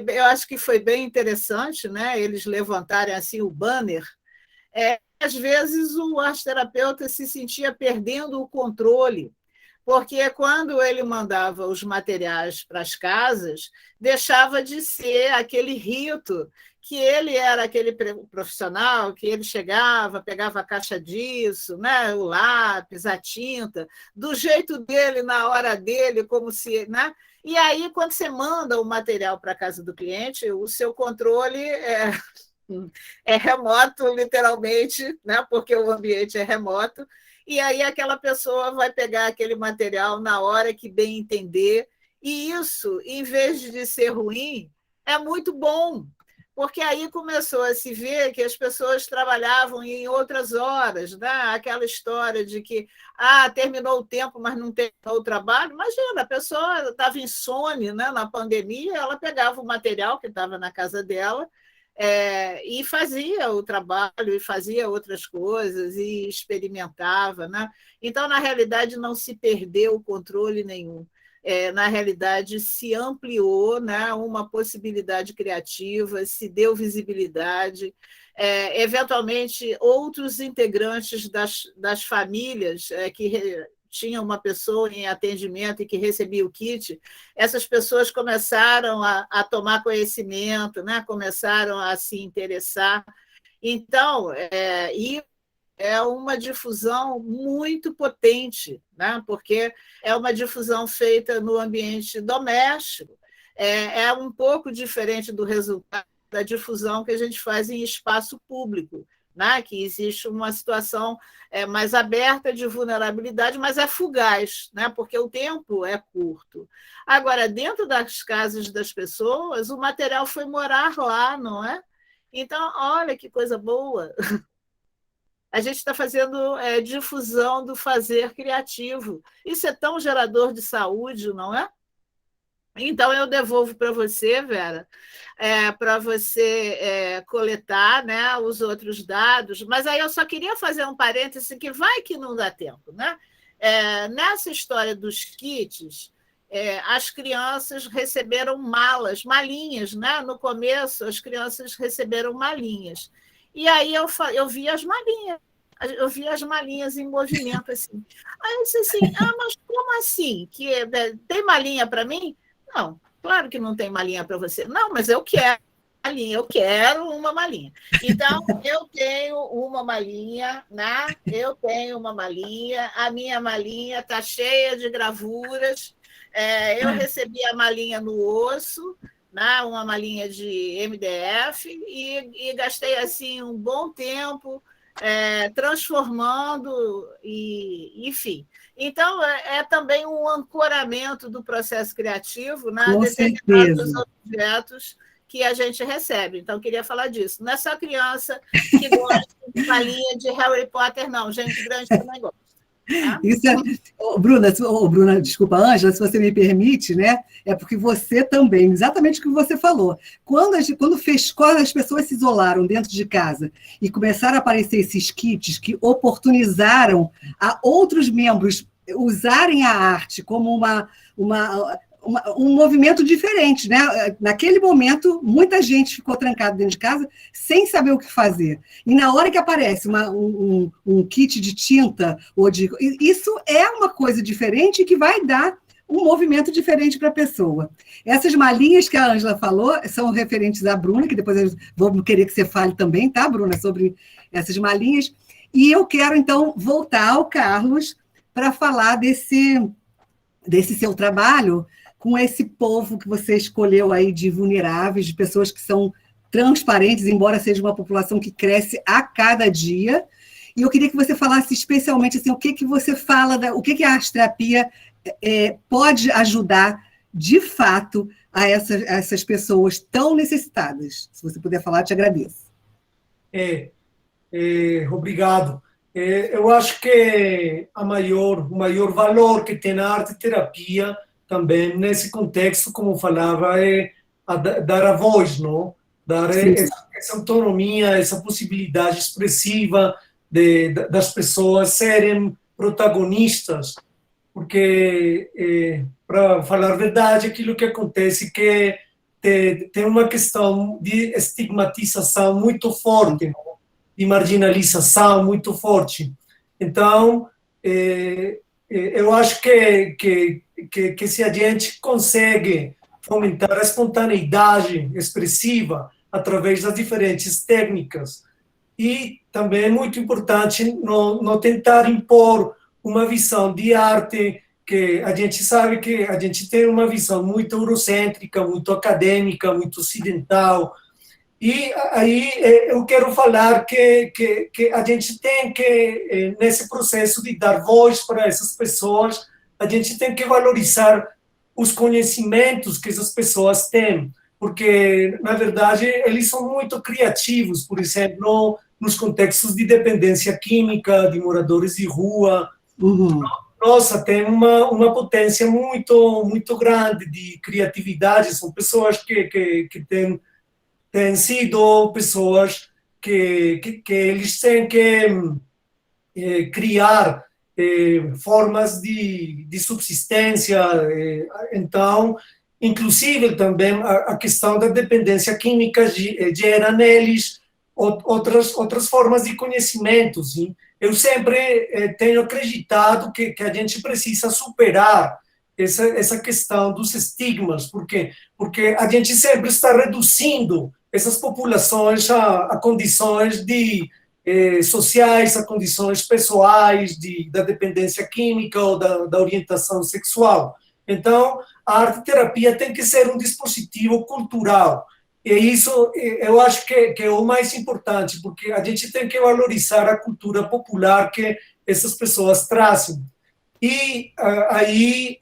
eu acho que foi bem interessante, né, eles levantarem assim o banner. Às vezes o arteterapeuta se sentia perdendo o controle, porque quando ele mandava os materiais para as casas, deixava de ser aquele rito que ele era aquele profissional, que ele chegava, pegava a caixa disso, né, o lápis, a tinta, do jeito dele, na hora dele, como se... Né? E aí, quando você manda o material para a casa do cliente, o seu controle é remoto, literalmente, né, porque o ambiente é remoto, e aí aquela pessoa vai pegar aquele material na hora que bem entender, e isso, em vez de ser ruim, é muito bom, porque aí começou a se ver que as pessoas trabalhavam em outras horas, né? Aquela história de que terminou o tempo, mas não terminou o trabalho. Imagina, a pessoa estava insone, né, na pandemia, ela pegava o material que estava na casa dela, e fazia o trabalho, e fazia outras coisas, e experimentava. Né? Então, na realidade, não se perdeu o controle nenhum. Na realidade, se ampliou, né, uma possibilidade criativa, se deu visibilidade. Eventualmente, outros integrantes das famílias que tinha uma pessoa em atendimento e que recebia o kit, essas pessoas começaram a tomar conhecimento, né? Começaram a se interessar. Então, é uma difusão muito potente, né? Porque é uma difusão feita no ambiente doméstico, é um pouco diferente do resultado da difusão que a gente faz em espaço público, né? Que existe uma situação mais aberta de vulnerabilidade, mas é fugaz, né? Porque o tempo é curto. Agora, dentro das casas das pessoas, o material foi morar lá, não é? Então, olha que coisa boa. A gente está fazendo difusão do fazer criativo. Isso é tão gerador de saúde, não é? Então, eu devolvo para você, Vera, para você coletar, né, os outros dados. Mas aí eu só queria fazer um parêntese, que vai que não dá tempo. Né? Nessa história dos kits, as crianças receberam malinhas. Né? No começo, as crianças receberam malinhas. E aí eu vi as malinhas. Eu vi as malinhas em movimento. Assim. Aí eu disse assim, mas como assim? Tem malinha para mim? Não, claro que não tem malinha para você. Não, mas eu quero. malinha, eu quero uma malinha. Então, eu tenho uma malinha, né? Eu tenho uma malinha, a minha malinha está cheia de gravuras. Eu recebi a malinha no osso, né? Uma malinha de MDF, e gastei assim um bom tempo transformando, enfim. Então, é também um ancoramento do processo criativo, né? Com Determinados certeza. objetos que a gente recebe. Então, queria falar disso. Não é só criança que gosta de malinha de Harry Potter, não. Gente grande também gosta. Tá? Isso é, Bruna, desculpa, Ângela, se você me permite, né? É porque você também, exatamente o que você falou. Quando as pessoas se isolaram dentro de casa e começaram a aparecer esses kits que oportunizaram a outros membros usarem a arte como um movimento diferente, né? Naquele momento, muita gente ficou trancada dentro de casa sem saber o que fazer. E na hora que aparece um kit de tinta, isso é uma coisa diferente que vai dar um movimento diferente para a pessoa. Essas malinhas que a Ângela falou são referentes à Bruna, que depois eu vou querer que você fale também, tá, Bruna, sobre essas malinhas. E eu quero, então, voltar ao Carlos para falar desse seu trabalho com esse povo que você escolheu aí de vulneráveis, de pessoas que são transparentes, embora seja uma população que cresce a cada dia. E eu queria que você falasse especialmente assim, o que você fala, o que a arte-terapia pode ajudar, de fato, a essas pessoas tão necessitadas. Se você puder falar, eu te agradeço. Obrigado. Eu acho que o maior valor que tem a arte-terapia também nesse contexto, como falava, é dar a voz, não? Dar essa autonomia, essa possibilidade expressiva das pessoas serem protagonistas, porque, para falar a verdade, aquilo que acontece é que tem uma questão de estigmatização muito forte, não? De marginalização muito forte. Então, eu acho que se a gente consegue fomentar a espontaneidade expressiva através das diferentes técnicas, e também é muito importante não tentar impor uma visão de arte, que a gente sabe que a gente tem uma visão muito eurocêntrica, muito acadêmica, muito ocidental. E aí eu quero falar que a gente tem que, nesse processo de dar voz para essas pessoas, a gente tem que valorizar os conhecimentos que essas pessoas têm, porque, na verdade, eles são muito criativos, por exemplo, nos contextos de dependência química, de moradores de rua. Uhum. Nossa, tem uma potência muito, muito grande de criatividade, são pessoas que têm sido pessoas que eles têm que criar formas de subsistência. Então, inclusive também a questão da dependência química gera neles outras formas de conhecimento. Sim? Eu sempre tenho acreditado que a gente precisa superar essa questão dos estigmas, porque a gente sempre está reduzindo essas populações a condições sociais, a condições pessoais, da dependência química ou da orientação sexual. Então, a arte-terapia tem que ser um dispositivo cultural. E isso eu acho que é o mais importante, porque a gente tem que valorizar a cultura popular que essas pessoas trazem. E aí,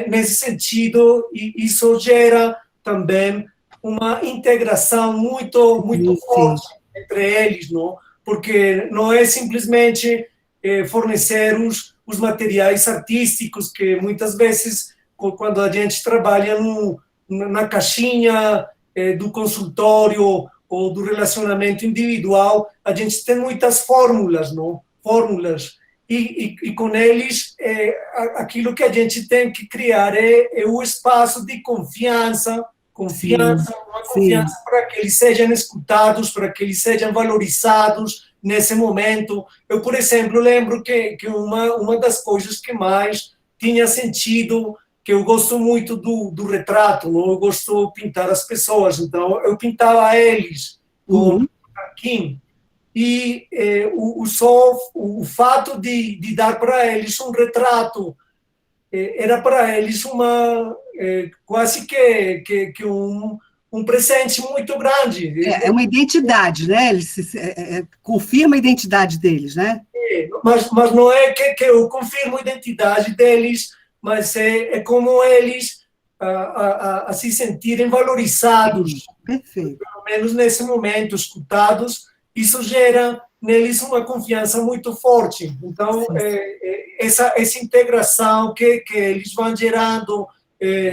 nesse sentido, isso gera também uma integração muito, muito forte entre eles, não? Porque não é simplesmente fornecer os materiais artísticos, que muitas vezes, quando a gente trabalha na caixinha do consultório ou do relacionamento individual, a gente tem muitas fórmulas, não? Fórmulas. E com eles, aquilo que a gente tem que criar é o espaço de confiança, uma confiança para que eles sejam escutados, para que eles sejam valorizados nesse momento. Eu, por exemplo, lembro que uma das coisas que mais tinha sentido eu gosto muito do retrato, não? Eu gosto de pintar as pessoas, então eu pintava eles com Kim. E o fato de dar para eles um retrato era para eles quase que um presente muito grande. É uma identidade, né? Confirma a identidade deles, né? Mas não é que eu confirmo a identidade deles, mas é como eles a se sentirem valorizados. Perfeito. Pelo menos nesse momento, escutados, isso gera neles uma confiança muito forte. Então, essa integração que eles vão gerando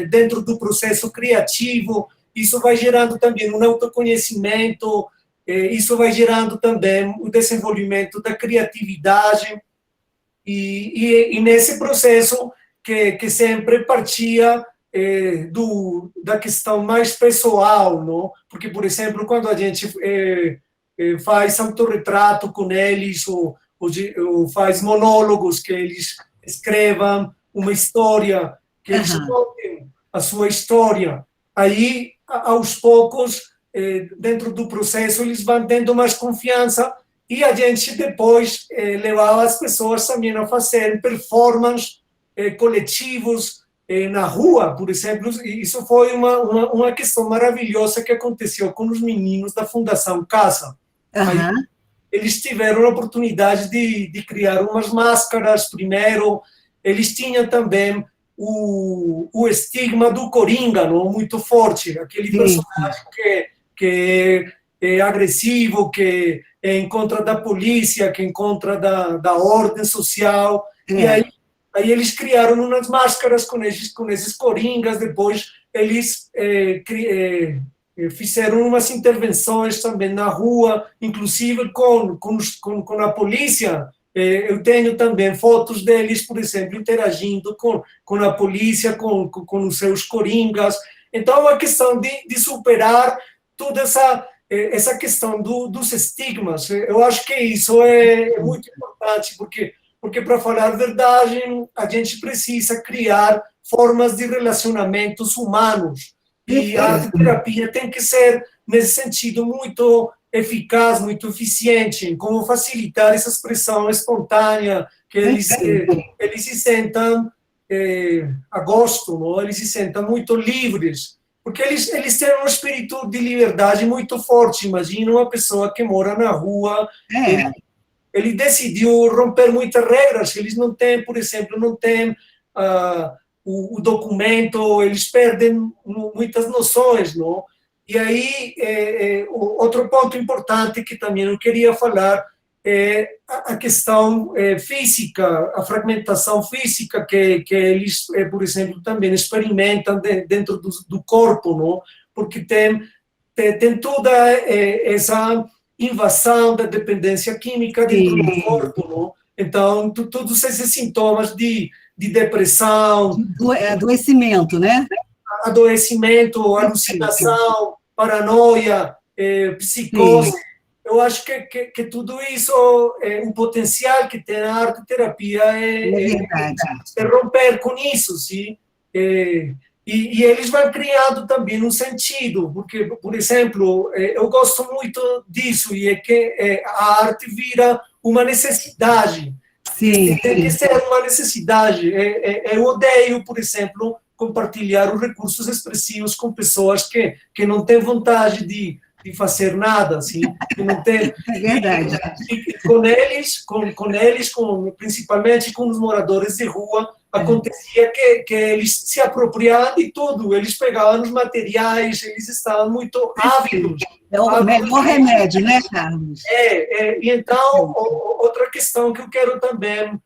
dentro do processo criativo, isso vai gerando também um autoconhecimento, isso vai gerando também o desenvolvimento da criatividade, e nesse processo que sempre partia da questão mais pessoal, não? Porque, por exemplo, quando a gente faz autorretrato com eles, ou faz monólogos, que eles escrevam uma história, que eles contem a sua história, aí, aos poucos, dentro do processo, eles vão tendo mais confiança, e a gente depois levava as pessoas também a fazer performances coletivos na rua, por exemplo. Isso foi uma questão maravilhosa que aconteceu com os meninos da Fundação Casa. Aí, eles tiveram a oportunidade de criar umas máscaras primeiro. Eles tinham também o estigma do Coringa, não? Muito forte, aquele personagem que é agressivo, que é em contra da polícia, que é em contra da ordem social. E aí eles criaram umas máscaras com esses coringas. Depois eles fizeram umas intervenções também na rua, inclusive com a polícia. Eu tenho também fotos deles, por exemplo, interagindo com a polícia, com os seus coringas. Então, é uma questão de superar toda essa questão dos estigmas. Eu acho que isso é muito importante, porque para falar a verdade, a gente precisa criar formas de relacionamentos humanos. E a arte-terapia tem que ser, nesse sentido, muito eficaz, muito eficiente, em como facilitar essa expressão espontânea, que eles se sentam a gosto, não? Eles se sentam muito livres, porque eles têm um espírito de liberdade muito forte. Imagina uma pessoa que mora na rua, ele decidiu romper muitas regras. Eles não têm, por exemplo, não têm o documento, eles perdem muitas noções, não? E aí, outro ponto importante que também eu queria falar é a questão física, a fragmentação física que eles, por exemplo, também experimentam dentro do corpo, não? Porque tem toda essa invasão da dependência química dentro do corpo, não? Então, todos esses sintomas de depressão, adoecimento, né? Adoecimento, alucinação, paranoia, psicose. Eu acho que tudo isso, o potencial que tem a arte-terapia é romper com isso, sim? E eles vão criando também um sentido, porque, por exemplo, eu gosto muito disso, e é que a arte vira uma necessidade. Sim. Tem que ser uma necessidade. Eu odeio, por exemplo, compartilhar os recursos expressivos com pessoas que não têm vontade de fazer nada, assim, que não tem. É verdade. E com eles, principalmente com os moradores de rua, acontecia que eles se apropriavam de tudo. Eles pegavam os materiais, eles estavam muito ávidos. É o melhor remédio, né, Carlos? E então, outra questão que eu quero também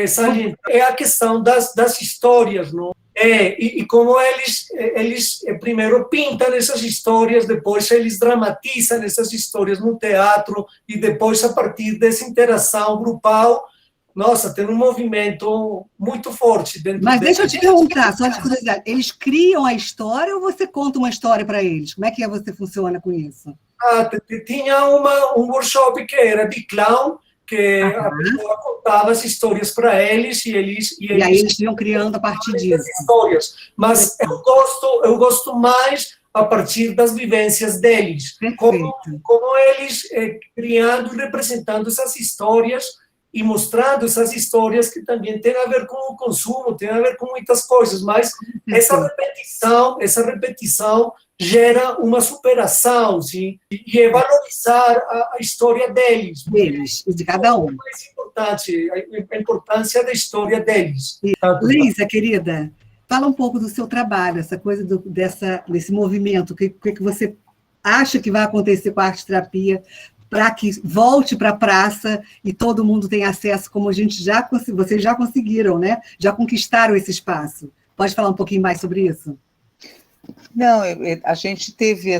salientar é a questão das histórias, não? E como eles primeiro pintam essas histórias, depois eles dramatizam essas histórias no teatro, e depois, a partir dessa interação grupal, nossa, tem um movimento muito forte dentro. Mas deixa eu te perguntar, só de curiosidade, eles criam a história ou você conta uma história para eles? Como é que você funciona com isso? Tinha um workshop que era de clown, que a pessoa contava as histórias para eles e aí eles iam criando a partir disso. Histórias. Mas eu gosto mais a partir das vivências deles, como eles criando e representando essas histórias e mostrando essas histórias que também têm a ver com o consumo, têm a ver com muitas coisas, mas essa repetição gera uma superação, sim? E é valorizar a história deles. De cada um. É mais importante, a importância da história deles. Lísia, querida, fala um pouco do seu trabalho, essa coisa desse movimento, o que você acha que vai acontecer com a arte-terapia para que volte para a praça e todo mundo tenha acesso, como vocês já conseguiram, né? Já conquistaram esse espaço. Pode falar um pouquinho mais sobre isso? Não, a gente teve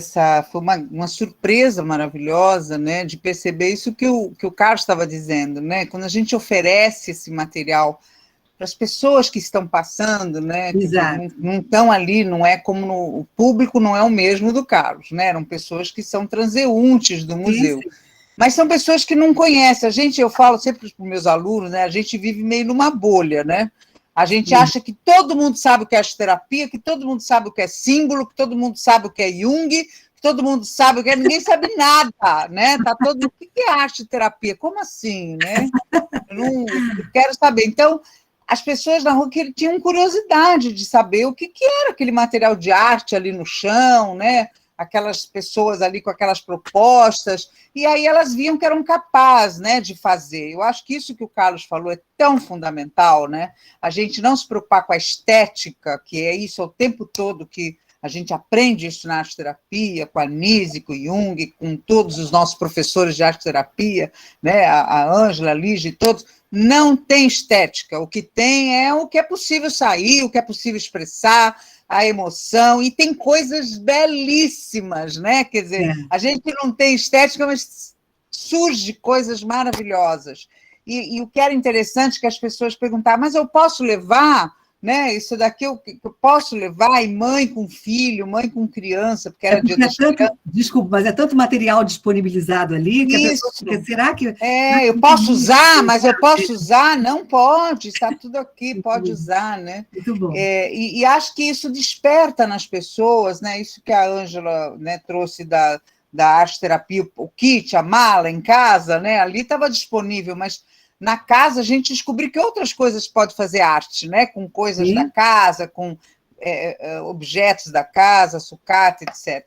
foi uma surpresa maravilhosa, né, de perceber isso que o Carlos estava dizendo, né, quando a gente oferece esse material para as pessoas que estão passando, né, que não estão ali, não é como o público não é o mesmo do Carlos, né, eram pessoas que são transeuntes do museu, mas são pessoas que não conhecem. Eu falo sempre para os meus alunos, né, a gente vive meio numa bolha, né. A gente acha que todo mundo sabe o que é arte-terapia, que todo mundo sabe o que é símbolo, que todo mundo sabe o que é Jung, que todo mundo sabe o que é... Ninguém sabe nada, né? Tá todo... O que é arte-terapia? Como assim, né? Eu quero saber. Então, as pessoas na rua tinham curiosidade de saber o que era aquele material de arte ali no chão, né? Aquelas pessoas ali com aquelas propostas, e aí elas viam que eram capazes, né, de fazer. Eu acho que isso que o Carlos falou é tão fundamental, né? A gente não se preocupar com a estética, que é isso o tempo todo que a gente aprende isso na arte-terapia, com a Nise, com o Jung, com todos os nossos professores de arte-terapia, né, a Ângela, a Lígia, todos. Não tem estética, o que tem é o que é possível sair, o que é possível expressar, a emoção, e tem coisas belíssimas, né? Quer dizer, a gente não tem estética, mas surge coisas maravilhosas. E o que era interessante que as pessoas perguntavam, mas eu posso levar, né? Isso daqui eu posso levar, e mãe com filho, mãe com criança, porque era dia das crianças. Desculpa, mas é tanto material disponibilizado ali que a pessoa, será que... eu posso usar, mas eu posso usar? Não pode, está tudo aqui, pode usar, né? Muito bom. E acho que isso desperta nas pessoas, né? Isso que a Ângela, né, trouxe da arte-terapia, o kit, a mala em casa, né? Ali estava disponível, mas na casa a gente descobriu que outras coisas pode fazer arte, né? Com coisas da casa, com objetos da casa, sucata, etc.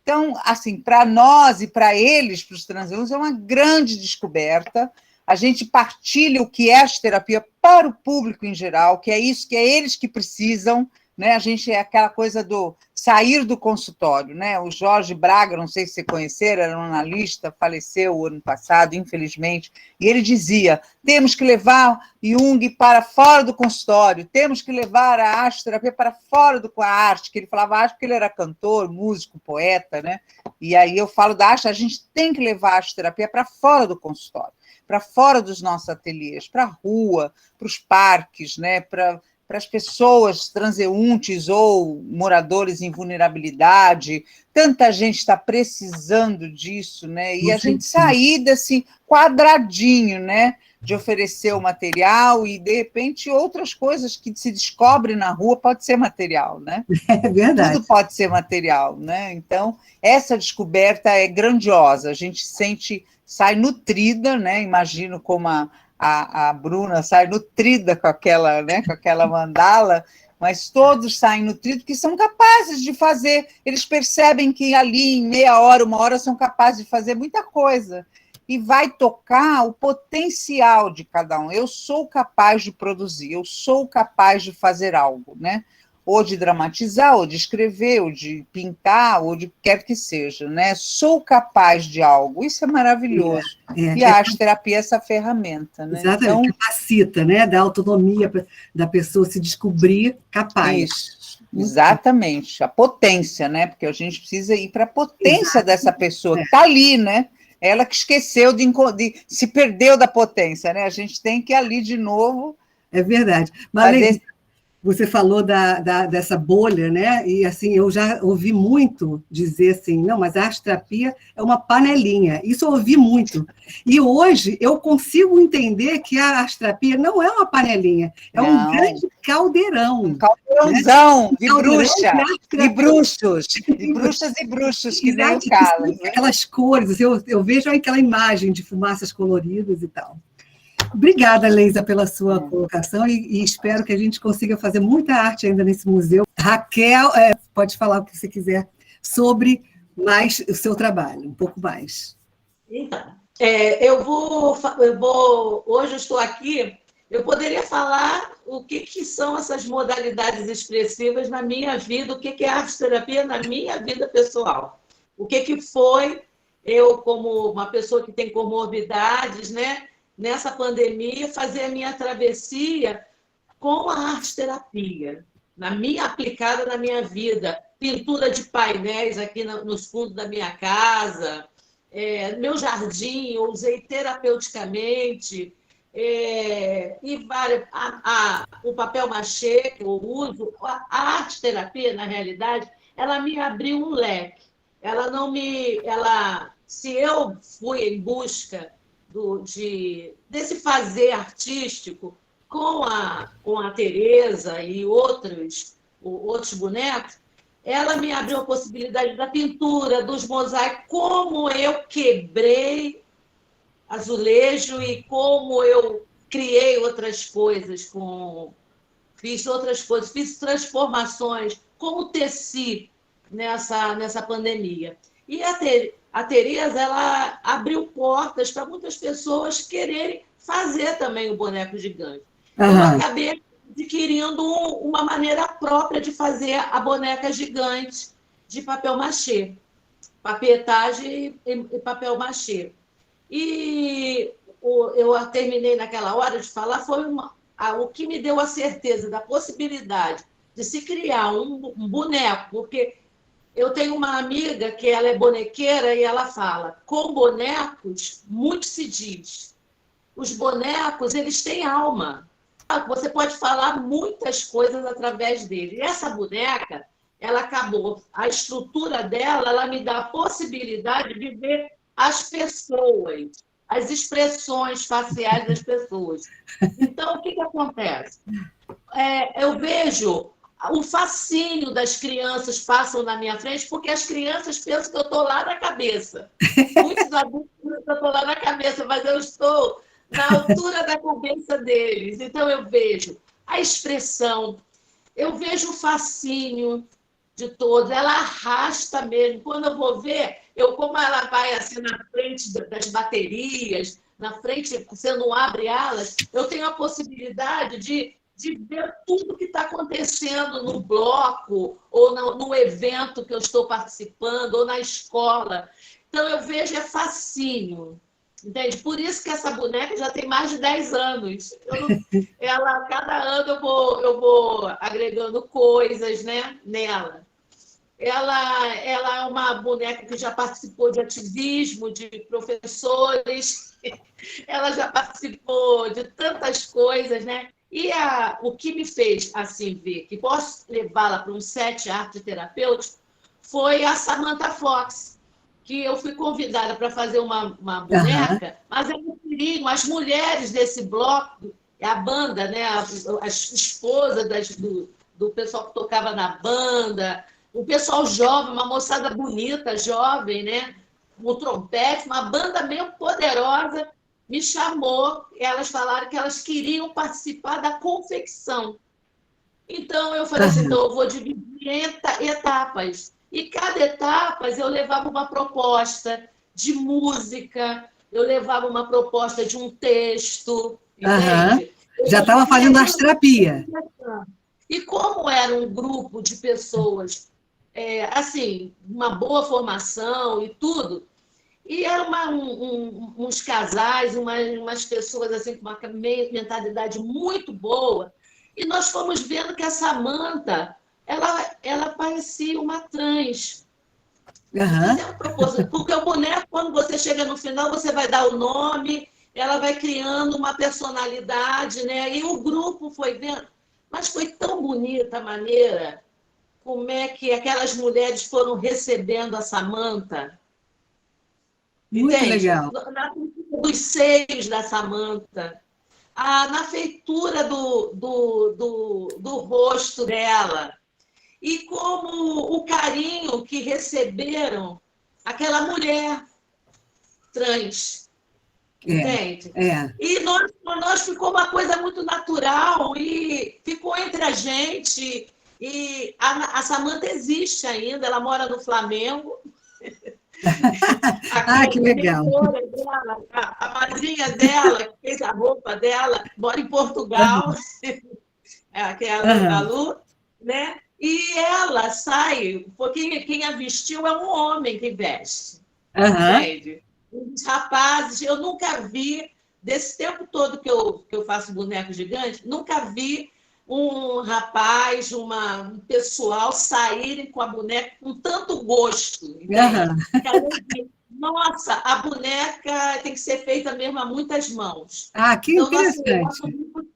Então, assim, para nós e para eles, para os transeuntes, é uma grande descoberta. A gente partilha o que é arte-terapia para o público em geral, que é isso, que é eles que precisam, né? A gente é aquela coisa do sair do consultório, né? O Jorge Braga, não sei se você conhecer, era um analista, faleceu o ano passado, infelizmente, e ele dizia, temos que levar Jung para fora do consultório, temos que levar a arte-terapia para fora a arte, que ele falava arte porque ele era cantor, músico, poeta, né? E aí eu falo da arte, a gente tem que levar a arte-terapia para fora do consultório, para fora dos nossos ateliês, para a rua, para os parques, né? Para as pessoas transeuntes ou moradores em vulnerabilidade. Tanta gente está precisando disso, né? E a gente sair desse quadradinho, né? De oferecer o material e, de repente, outras coisas que se descobrem na rua pode ser material, né? É verdade. Tudo pode ser material, né? Então, essa descoberta é grandiosa. A gente sai nutrida, né? Imagino como a Bruna sai nutrida com aquela, né, com aquela mandala, mas todos saem nutridos porque são capazes de fazer. Eles percebem que ali em meia hora, uma hora, são capazes de fazer muita coisa. E vai tocar o potencial de cada um. Eu sou capaz de produzir, eu sou capaz de fazer algo, né? Ou de dramatizar, ou de escrever, ou de pintar, ou de quer que seja, né? Sou capaz de algo, isso é maravilhoso. E a arte-terapia é essa ferramenta, né? Exatamente, então, capacita, né? Dá autonomia da pessoa se descobrir capaz. Isso, exatamente, a potência, né? Porque a gente precisa ir para a potência dessa pessoa que está ali, né? Ela que esqueceu se perdeu da potência, né? A gente tem que ir ali de novo. É verdade. Mas Você falou dessa bolha, né? E assim, eu já ouvi muito dizer assim, não, mas a arte-terapia é uma panelinha. Isso eu ouvi muito. E hoje eu consigo entender que a arte-terapia não é uma panelinha, é um grande caldeirão. Um caldeirãozão, né? de bruxa, de bruxos, de bruxas e bruxos, que nem o Carlos. Né? Aquelas cores, eu vejo aquela imagem de fumaças coloridas e tal. Obrigada, Leisa, pela sua colocação e espero que a gente consiga fazer muita arte ainda nesse museu. Raquel, pode falar o que você quiser sobre mais o seu trabalho, um pouco mais. Então, hoje eu estou aqui, eu poderia falar o que são essas modalidades expressivas na minha vida, o que é arte-terapia na minha vida pessoal. O que foi eu, como uma pessoa que tem comorbidades, né? Nessa pandemia, fazer a minha travessia com a arte-terapia, aplicada na minha vida. Pintura de painéis aqui nos fundos da minha casa, meu jardim, eu usei terapeuticamente, e o papel machê que eu uso. A arte-terapia, na realidade, ela me abriu um leque. Se eu fui em busca desse fazer artístico com a Tereza e outros bonecos, ela me abriu a possibilidade da pintura, dos mosaicos, como eu quebrei azulejo e como eu criei outras coisas, fiz transformações, como teci nessa pandemia. E a Tereza, ela abriu portas para muitas pessoas quererem fazer também o boneco gigante. Eu acabei adquirindo uma maneira própria de fazer a boneca gigante de papel machê, papetagem e papel machê. E eu terminei naquela hora de falar, foi o que me deu a certeza da possibilidade de se criar um boneco, porque eu tenho uma amiga que ela é bonequeira e ela fala, com bonecos, muito se diz. Os bonecos, eles têm alma. Você pode falar muitas coisas através dele. E essa boneca, ela acabou, a estrutura dela, ela me dá a possibilidade de ver as pessoas, as expressões faciais das pessoas. Então, o que acontece? Eu vejo o fascínio das crianças passam na minha frente, porque as crianças pensam que eu estou lá na cabeça. Muitos adultos pensam que eu estou lá na cabeça, mas eu estou na altura da cabeça deles. Então, eu vejo a expressão, eu vejo o fascínio de todos, ela arrasta mesmo. Quando eu vou ver, como ela vai assim na frente das baterias, na frente, você não abre alas, eu tenho a possibilidade de ver tudo que está acontecendo no bloco, ou no evento que eu estou participando, ou na escola. Então, eu vejo, fascínio. Entende? Por isso que essa boneca já tem mais de 10 anos. Cada ano eu vou agregando coisas, né, nela. Ela é uma boneca que já participou de ativismo, de professores, ela já participou de tantas coisas, né? E o que me fez assim ver que posso levá-la para um set arte-terapêutico foi a Samantha Fox, que eu fui convidada para fazer uma boneca, mas elas queriam, as mulheres desse bloco, a banda, né, as esposas do pessoal que tocava na banda, o pessoal jovem, uma moçada bonita, jovem, né, um trompete, uma banda meio poderosa, me chamou, elas falaram que elas queriam participar da confecção. Então, eu falei assim, então eu vou dividir em etapas. E cada etapa eu levava uma proposta de música, eu levava uma proposta de um texto, entende? Já estava fazendo arte-terapia. E como era um grupo de pessoas, assim, uma boa formação e tudo, e eram uns casais, umas pessoas assim, com uma mentalidade muito boa, e nós fomos vendo que a Samantha, ela parecia uma trans. Porque o boneco, quando você chega no final, você vai dar o nome, ela vai criando uma personalidade, né? E o grupo foi vendo. Mas foi tão bonita a maneira como é que aquelas mulheres foram recebendo a Samantha, Muito entende? legal. Na feitura dos seios da Samantha, na feitura do rosto dela, e como o carinho que receberam aquela mulher trans, entende? E nós ficou uma coisa muito natural e ficou entre a gente. E a Samantha existe ainda, ela mora no Flamengo. Que legal. Dela, a madrinha dela, que fez a roupa dela, mora em Portugal, que é a Lu, né? E ela sai, porque quem a vestiu é um homem que veste, entende? Os rapazes, eu nunca vi, desse tempo todo que eu faço boneco gigante, nunca vi um rapaz, um pessoal saírem com a boneca com tanto gosto. Entende? Nossa, a boneca tem que ser feita mesmo a muitas mãos. Que interessante.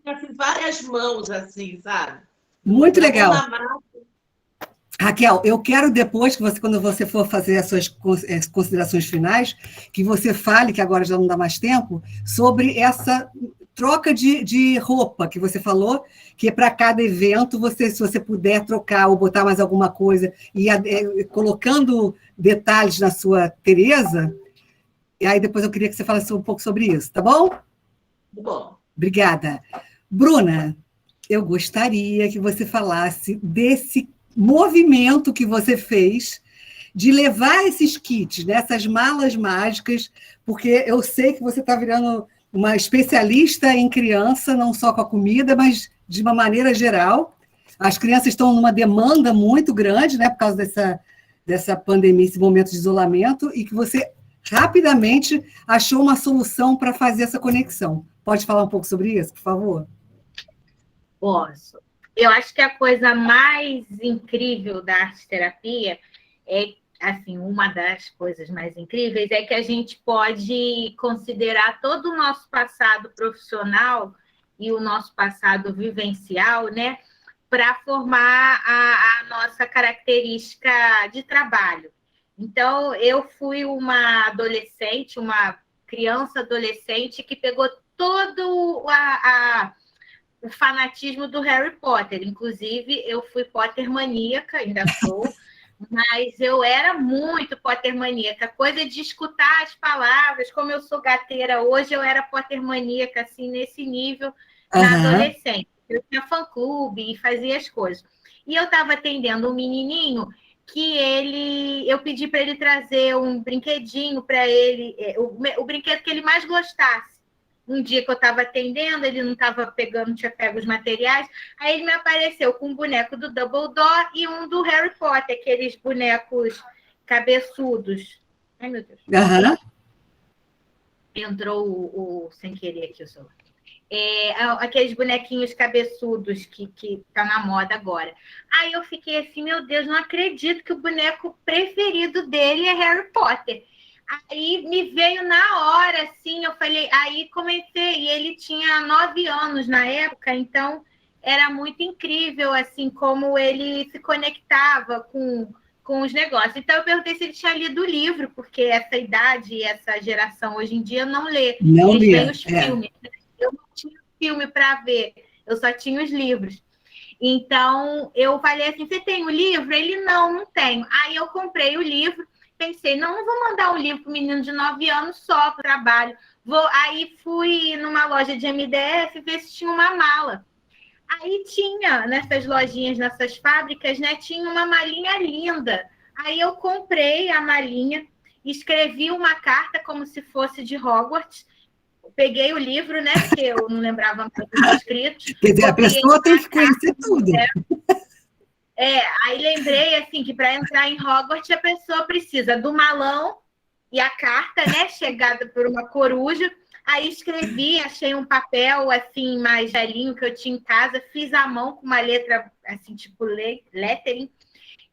Nossa, várias mãos, assim, sabe? Muito legal. Raquel, eu quero depois que quando você for fazer as suas considerações finais, que você fale, que agora já não dá mais tempo, sobre essa troca de roupa que você falou, que é para cada evento, se você puder trocar ou botar mais alguma coisa, e colocando detalhes na sua Tereza, e aí depois eu queria que você falasse um pouco sobre isso, tá bom? Bom. Obrigada. Bruna, eu gostaria que você falasse desse movimento que você fez de levar esses kits, essas malas mágicas, porque eu sei que você está virando uma especialista em criança, não só com a comida, mas de uma maneira geral. As crianças estão numa demanda muito grande, por causa dessa pandemia, esse momento de isolamento, e que você rapidamente achou uma solução para fazer essa conexão. Pode falar um pouco sobre isso, por favor? Posso. Eu acho que a coisa mais incrível da arte-terapia é, assim, uma das coisas mais incríveis é que a gente pode considerar todo o nosso passado profissional e o nosso passado vivencial, para formar a nossa característica de trabalho. Então, eu fui uma adolescente, uma criança adolescente que pegou todo o fanatismo do Harry Potter. Inclusive, eu fui Pottermaníaca, ainda sou, mas eu era muito Pottermaníaca. Coisa de escutar as palavras, como eu sou gateira hoje, eu era Pottermaníaca, assim, nesse nível, na adolescência. Eu tinha fã-clube e fazia as coisas. E eu estava atendendo um menininho que eu pedi para ele trazer um brinquedinho para ele, o brinquedo que ele mais gostasse. Um dia que eu estava atendendo, ele não estava pegando, tinha pego os materiais, aí ele me apareceu com um boneco do Dumbledore e um do Harry Potter, aqueles bonecos cabeçudos. Ai, meu Deus. Entrou sem querer aqui o celular. Aqueles bonequinhos cabeçudos que tá na moda agora. Aí eu fiquei assim, meu Deus, não acredito que o boneco preferido dele é Harry Potter. Aí me veio na hora, assim, eu falei, aí comecei, e ele tinha 9 anos na época, então era muito incrível, assim, como ele se conectava com os negócios. Então eu perguntei se ele tinha lido o livro, porque essa idade e essa geração hoje em dia não lê. Não eles lê, têm os filmes. Eu não tinha filme para ver, eu só tinha os livros. Então eu falei assim, você tem o livro? Ele, não tenho. Aí eu comprei o livro, pensei, não vou mandar um livro para um menino de 9 anos só para o trabalho. Aí fui numa loja de MDF ver se tinha uma mala. Aí tinha, nessas lojinhas, nessas fábricas, tinha uma malinha linda. Aí eu comprei a malinha, escrevi uma carta como se fosse de Hogwarts, peguei o livro, porque eu não lembrava mais dos escritos. Quer dizer, a pessoa tem que conhecer tudo. Aí lembrei, assim, que para entrar em Hogwarts, a pessoa precisa do malão e a carta, chegada por uma coruja. Aí escrevi, achei um papel, assim, mais velhinho que eu tinha em casa, fiz à mão com uma letra, assim, tipo lettering,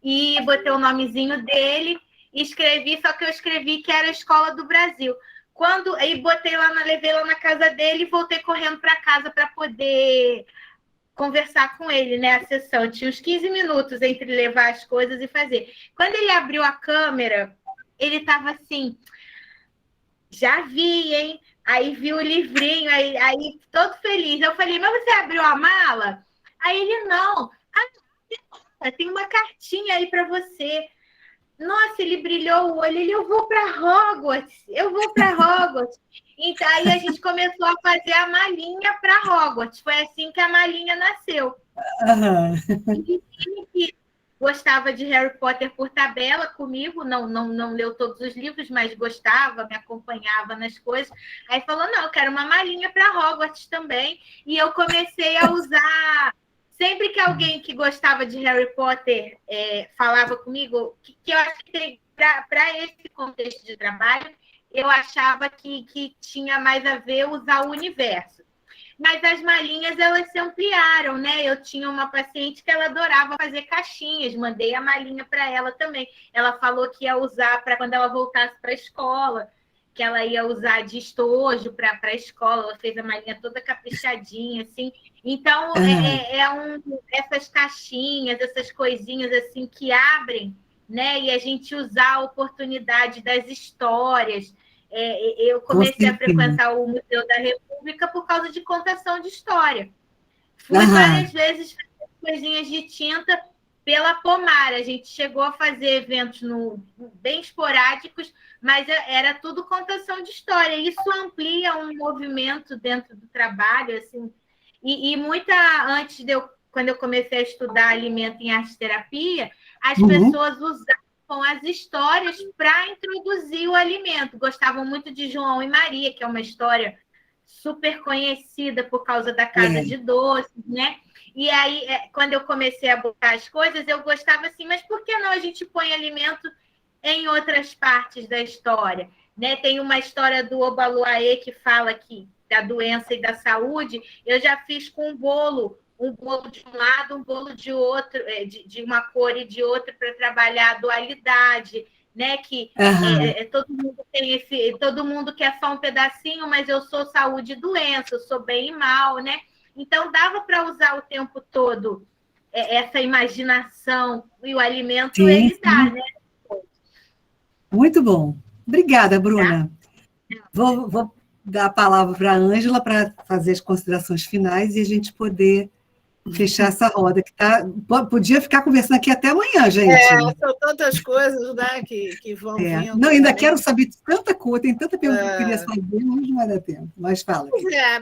e botei o nomezinho dele, e escrevi, só que eu escrevi que era a Escola do Brasil. Aí levei lá na casa dele e voltei correndo para casa para poder conversar com ele, né? A sessão. Tinha uns 15 minutos entre levar as coisas e fazer. Quando ele abriu a câmera, ele estava assim, já vi, hein? Aí viu o livrinho, aí todo feliz. Eu falei, mas você abriu a mala? Aí ele, não. Ah, tem uma cartinha aí para você. Nossa, ele brilhou o olho. Ele, eu vou para Hogwarts. Então, aí a gente começou a fazer a malinha para Hogwarts. Foi assim que a malinha nasceu. Uhum. E gostava de Harry Potter por tabela comigo, não leu todos os livros, mas gostava, me acompanhava nas coisas. Aí falou, não, eu quero uma malinha para Hogwarts também. E eu comecei a usar... Sempre que alguém que gostava de Harry Potter falava comigo, que eu acho que tem para esse contexto de trabalho, eu achava que tinha mais a ver usar o universo. Mas as malinhas, elas se ampliaram, né? Eu tinha uma paciente que ela adorava fazer caixinhas, mandei a malinha para ela também. Ela falou que ia usar para quando ela voltasse para a escola, que ela ia usar de estojo para a escola, ela fez a malinha toda caprichadinha, assim. Então, essas caixinhas, essas coisinhas assim que abrem, né? E a gente usar a oportunidade das histórias. Eu comecei a frequentar o Museu da República por causa de contação de história. Fui várias vezes fazer coisinhas de tinta pela Pomar. A gente chegou a fazer eventos bem esporádicos, mas era tudo contação de história. Isso amplia um movimento dentro do trabalho, assim. E antes quando eu comecei a estudar alimento em arte-terapia, as pessoas usavam as histórias para introduzir o alimento. Gostavam muito de João e Maria, que é uma história super conhecida por causa da Casa de Doces, né? E aí, quando eu comecei a botar as coisas, eu gostava assim, mas por que não a gente põe alimento em outras partes da história? Né? Tem uma história do Obaluaê que fala da doença e da saúde. Eu já fiz com um bolo de um lado, um bolo de outro, de uma cor e de outra, para trabalhar a dualidade, né? Que todo mundo quer só um pedacinho, mas eu sou saúde e doença, eu sou bem e mal, né? Então, dava para usar o tempo todo essa imaginação, e o alimento ele dá, né? Muito bom. Obrigada, Bruna. Vou dar a palavra para a Ângela para fazer as considerações finais e a gente poder fechar essa roda, que podia ficar conversando aqui até amanhã, gente. São tantas coisas, né, que vão vindo. Não, ainda quero saber tanta coisa, tem tanta pergunta que eu queria saber, mas não vai dar tempo. Mas fala.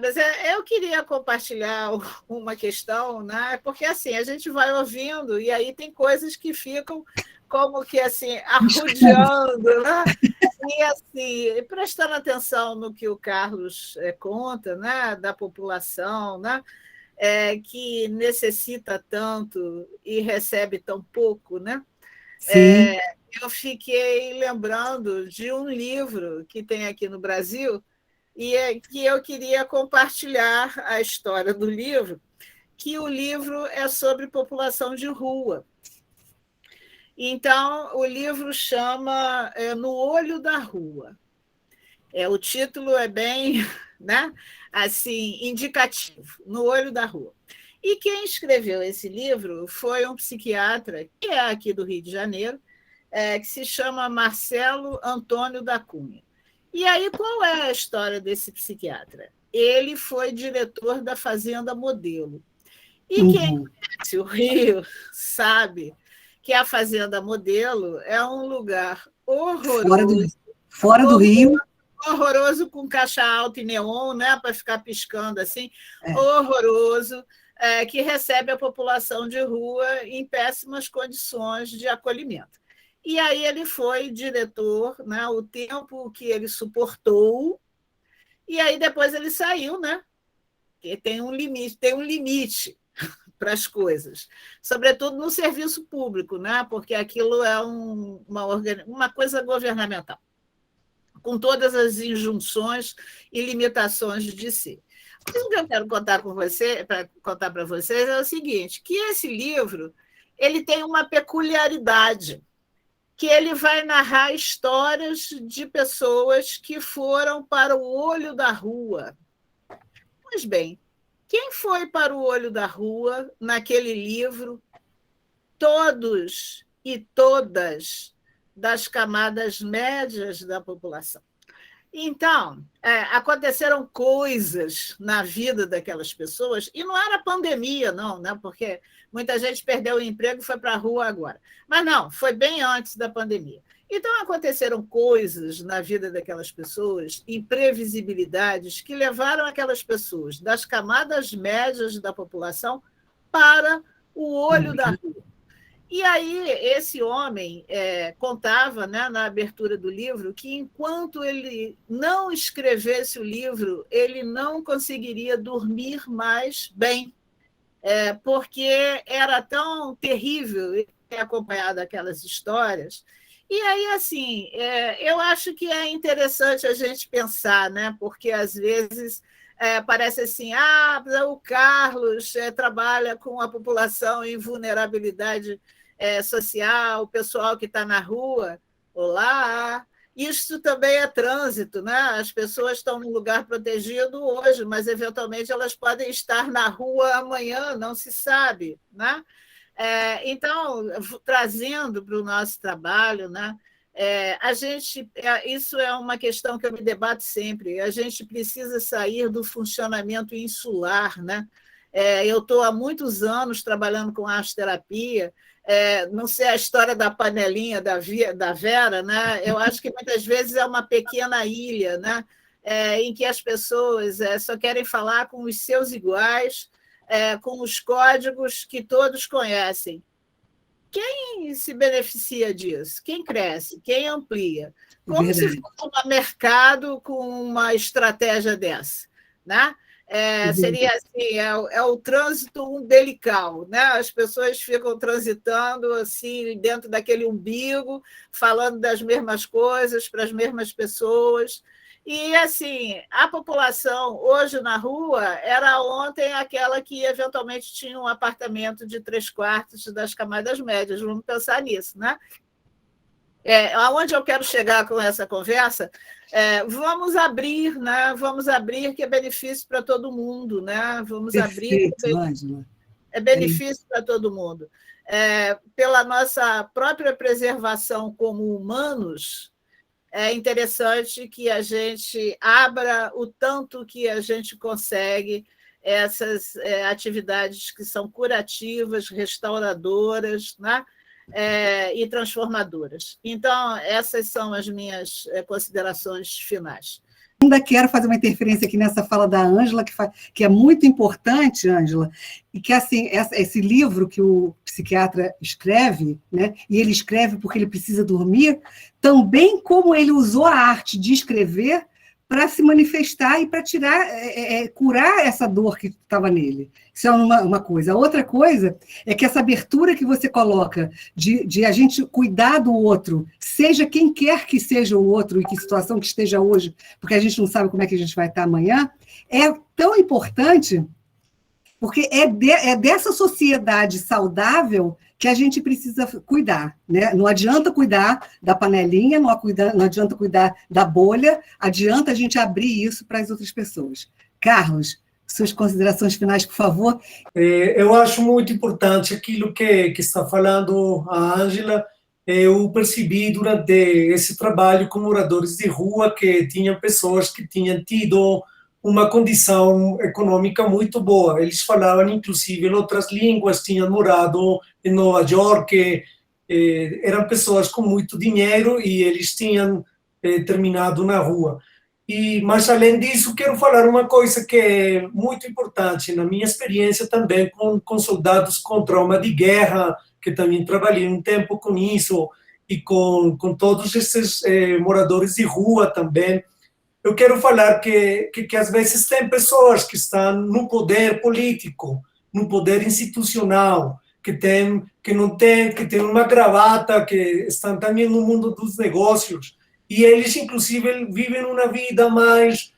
Mas eu queria compartilhar uma questão, né? Porque assim, a gente vai ouvindo e aí tem coisas que ficam como que assim, arrodeando, né? E assim, prestando atenção no que o Carlos conta, né? Da população, né? Que necessita tanto e recebe tão pouco, né? Eu fiquei lembrando de um livro que tem aqui no Brasil e que eu queria compartilhar a história do livro, que o livro é sobre população de rua. Então, o livro chama No Olho da Rua. O título é bem, né, assim, indicativo, No Olho da Rua. E quem escreveu esse livro foi um psiquiatra, que é aqui do Rio de Janeiro, que se chama Marcelo Antônio da Cunha. E aí, qual é a história desse psiquiatra? Ele foi diretor da Fazenda Modelo. E quem conhece o Rio sabe que a Fazenda Modelo é um lugar horroroso. Fora do Rio. Horroroso, com caixa alta e neon, né, para ficar piscando assim. Horroroso, que recebe a população de rua em péssimas condições de acolhimento. E aí ele foi diretor, né, o tempo que ele suportou, e aí depois ele saiu, né? Porque tem um limite para as coisas, sobretudo no serviço público, né? Porque aquilo é uma coisa governamental, com todas as injunções e limitações de si. Mas o que eu quero contar para vocês é o seguinte, que esse livro ele tem uma peculiaridade, que ele vai narrar histórias de pessoas que foram para o olho da rua. Pois bem, Quem foi para o olho da rua, naquele livro, todos e todas das camadas médias da população? Então, aconteceram coisas na vida daquelas pessoas, e não era pandemia, não, né? Porque muita gente perdeu o emprego e foi para a rua agora. Mas não, foi bem antes da pandemia. Então, aconteceram coisas na vida daquelas pessoas, imprevisibilidades, que levaram aquelas pessoas das camadas médias da população para o olho da rua. E aí, esse homem contava, né, na abertura do livro, que enquanto ele não escrevesse o livro, ele não conseguiria dormir mais bem, porque era tão terrível ter acompanhado aquelas histórias. E aí, assim, eu acho que é interessante a gente pensar, né, porque às vezes parece assim, o Carlos trabalha com a população em vulnerabilidade social, o pessoal que está na rua, olá. Isso também é trânsito, né? As pessoas estão num lugar protegido hoje, mas eventualmente elas podem estar na rua amanhã, não se sabe, né? Então, trazendo para o nosso trabalho, né? Isso é uma questão que eu me debato sempre. A gente precisa sair do funcionamento insular, né? Eu estou há muitos anos trabalhando com arte-terapia. Não sei a história da panelinha da Vera, né? Eu acho que muitas vezes é uma pequena ilha, né? Em que as pessoas só querem falar com os seus iguais, com os códigos que todos conhecem. Quem se beneficia disso? Quem cresce? Quem amplia? Como se fosse um mercado com uma estratégia dessa, né? Seria assim, o trânsito umbilical, né? As pessoas ficam transitando assim dentro daquele umbigo, falando das mesmas coisas para as mesmas pessoas. E assim, a população hoje na rua era ontem aquela que eventualmente tinha um apartamento de 3/4 das camadas médias. Vamos pensar nisso, né? Aonde eu quero chegar com essa conversa? Vamos abrir, né? Vamos abrir, que é benefício para todo mundo, né? Vamos Perfeito, abrir. Ângela. É benefício para todo mundo. Pela nossa própria preservação como humanos, é interessante que a gente abra o tanto que a gente consegue essas atividades que são curativas, restauradoras, né? E transformadoras. Então, essas são as minhas considerações finais. Ainda quero fazer uma interferência aqui nessa fala da Ângela, que é muito importante, Ângela, e que assim, esse livro que o psiquiatra escreve, né, e ele escreve porque ele precisa dormir, também como ele usou a arte de escrever para se manifestar e para tirar, curar essa dor que estava nele. Isso é uma coisa. A outra coisa é que essa abertura que você coloca de a gente cuidar do outro, seja quem quer que seja o outro e que situação que esteja hoje, porque a gente não sabe como é que a gente vai estar amanhã, é tão importante, porque é dessa sociedade saudável que a gente precisa cuidar, né? Não adianta cuidar da panelinha, não adianta cuidar da bolha, adianta a gente abrir isso para as outras pessoas. Carlos, suas considerações finais, por favor. Eu acho muito importante aquilo que está falando a Ângela. Eu percebi durante esse trabalho com moradores de rua que tinham pessoas que tinham tido uma condição econômica muito boa. Eles falavam, inclusive, em outras línguas, tinham morado em Nova York, eram pessoas com muito dinheiro e eles tinham terminado na rua. Mas, além disso, quero falar uma coisa que é muito importante, na minha experiência também com soldados com trauma de guerra, que também trabalhei um tempo com isso, e com todos esses moradores de rua também. Eu quero falar que às vezes tem pessoas que estão no poder político, no poder institucional, que tem uma gravata, que estão também no mundo dos negócios, e eles, inclusive, vivem uma vida mais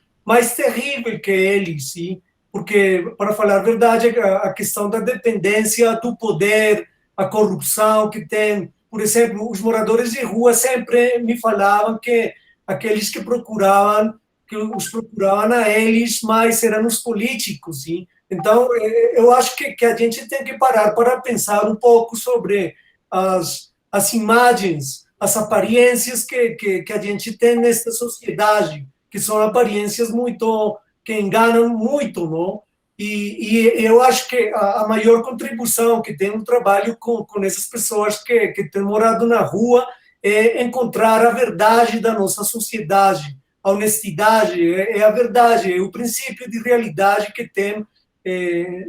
terrível que eles, sim? Porque, para falar a verdade, a questão da dependência do poder, a corrupção que tem. Por exemplo, os moradores de rua sempre me falavam que aqueles que os procuravam a eles, mas eram os políticos, sim? Então, eu acho que a gente tem que parar para pensar um pouco sobre as imagens, as aparências que a gente tem nesta sociedade, que são aparências que enganam muito, não? E eu acho que a maior contribuição que tem um trabalho com essas pessoas que têm morado na rua é encontrar a verdade da nossa sociedade. A honestidade é a verdade, é o princípio de realidade que tem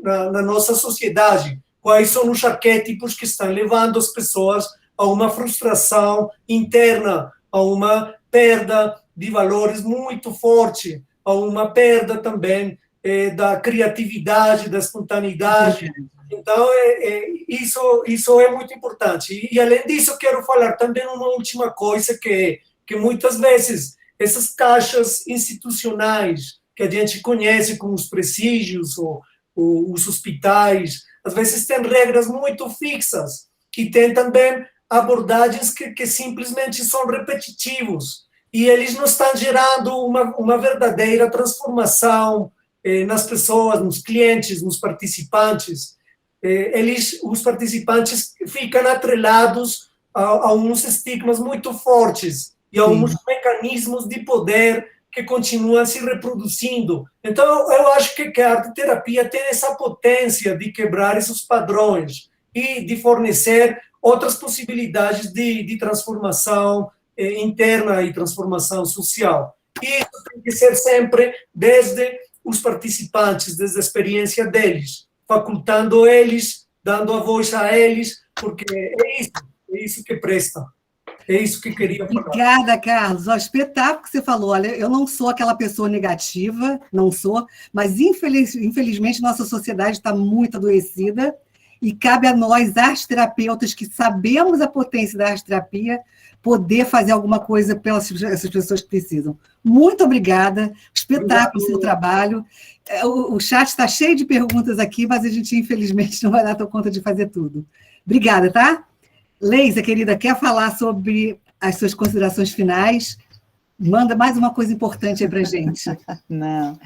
na nossa sociedade. Quais são os arquétipos que estão levando as pessoas a uma frustração interna, a uma perda de valores muito forte, a uma perda também da criatividade, da espontaneidade. Então, isso é muito importante. E, além disso, quero falar também uma última coisa, que muitas vezes essas caixas institucionais que a gente conhece como os presídios ou os hospitais, às vezes têm regras muito fixas e tem também abordagens que simplesmente são repetitivos e eles não estão gerando uma verdadeira transformação nas pessoas, nos clientes, nos participantes. Os participantes ficam atrelados a uns estigmas muito fortes e a uns mecanismos de poder que continuam se reproduzindo. Então, eu acho que a arte-terapia tem essa potência de quebrar esses padrões e de fornecer outras possibilidades de transformação interna e transformação social. E isso tem que ser sempre desde os participantes, desde a experiência deles, facultando eles, dando a voz a eles, porque é isso que presta. É isso que queria falar. Obrigada, Carlos. O espetáculo que você falou. Olha, eu não sou aquela pessoa negativa, não sou, mas infelizmente nossa sociedade está muito adoecida e cabe a nós, arteterapeutas, que sabemos a potência da arteterapia, poder fazer alguma coisa pelas essas pessoas que precisam. Muito obrigada. Espetáculo o seu trabalho. O chat está cheio de perguntas aqui, mas a gente, infelizmente, não vai dar conta de fazer tudo. Obrigada, tá? Leisa, querida, quer falar sobre as suas considerações finais? Manda mais uma coisa importante aí para a gente. Não,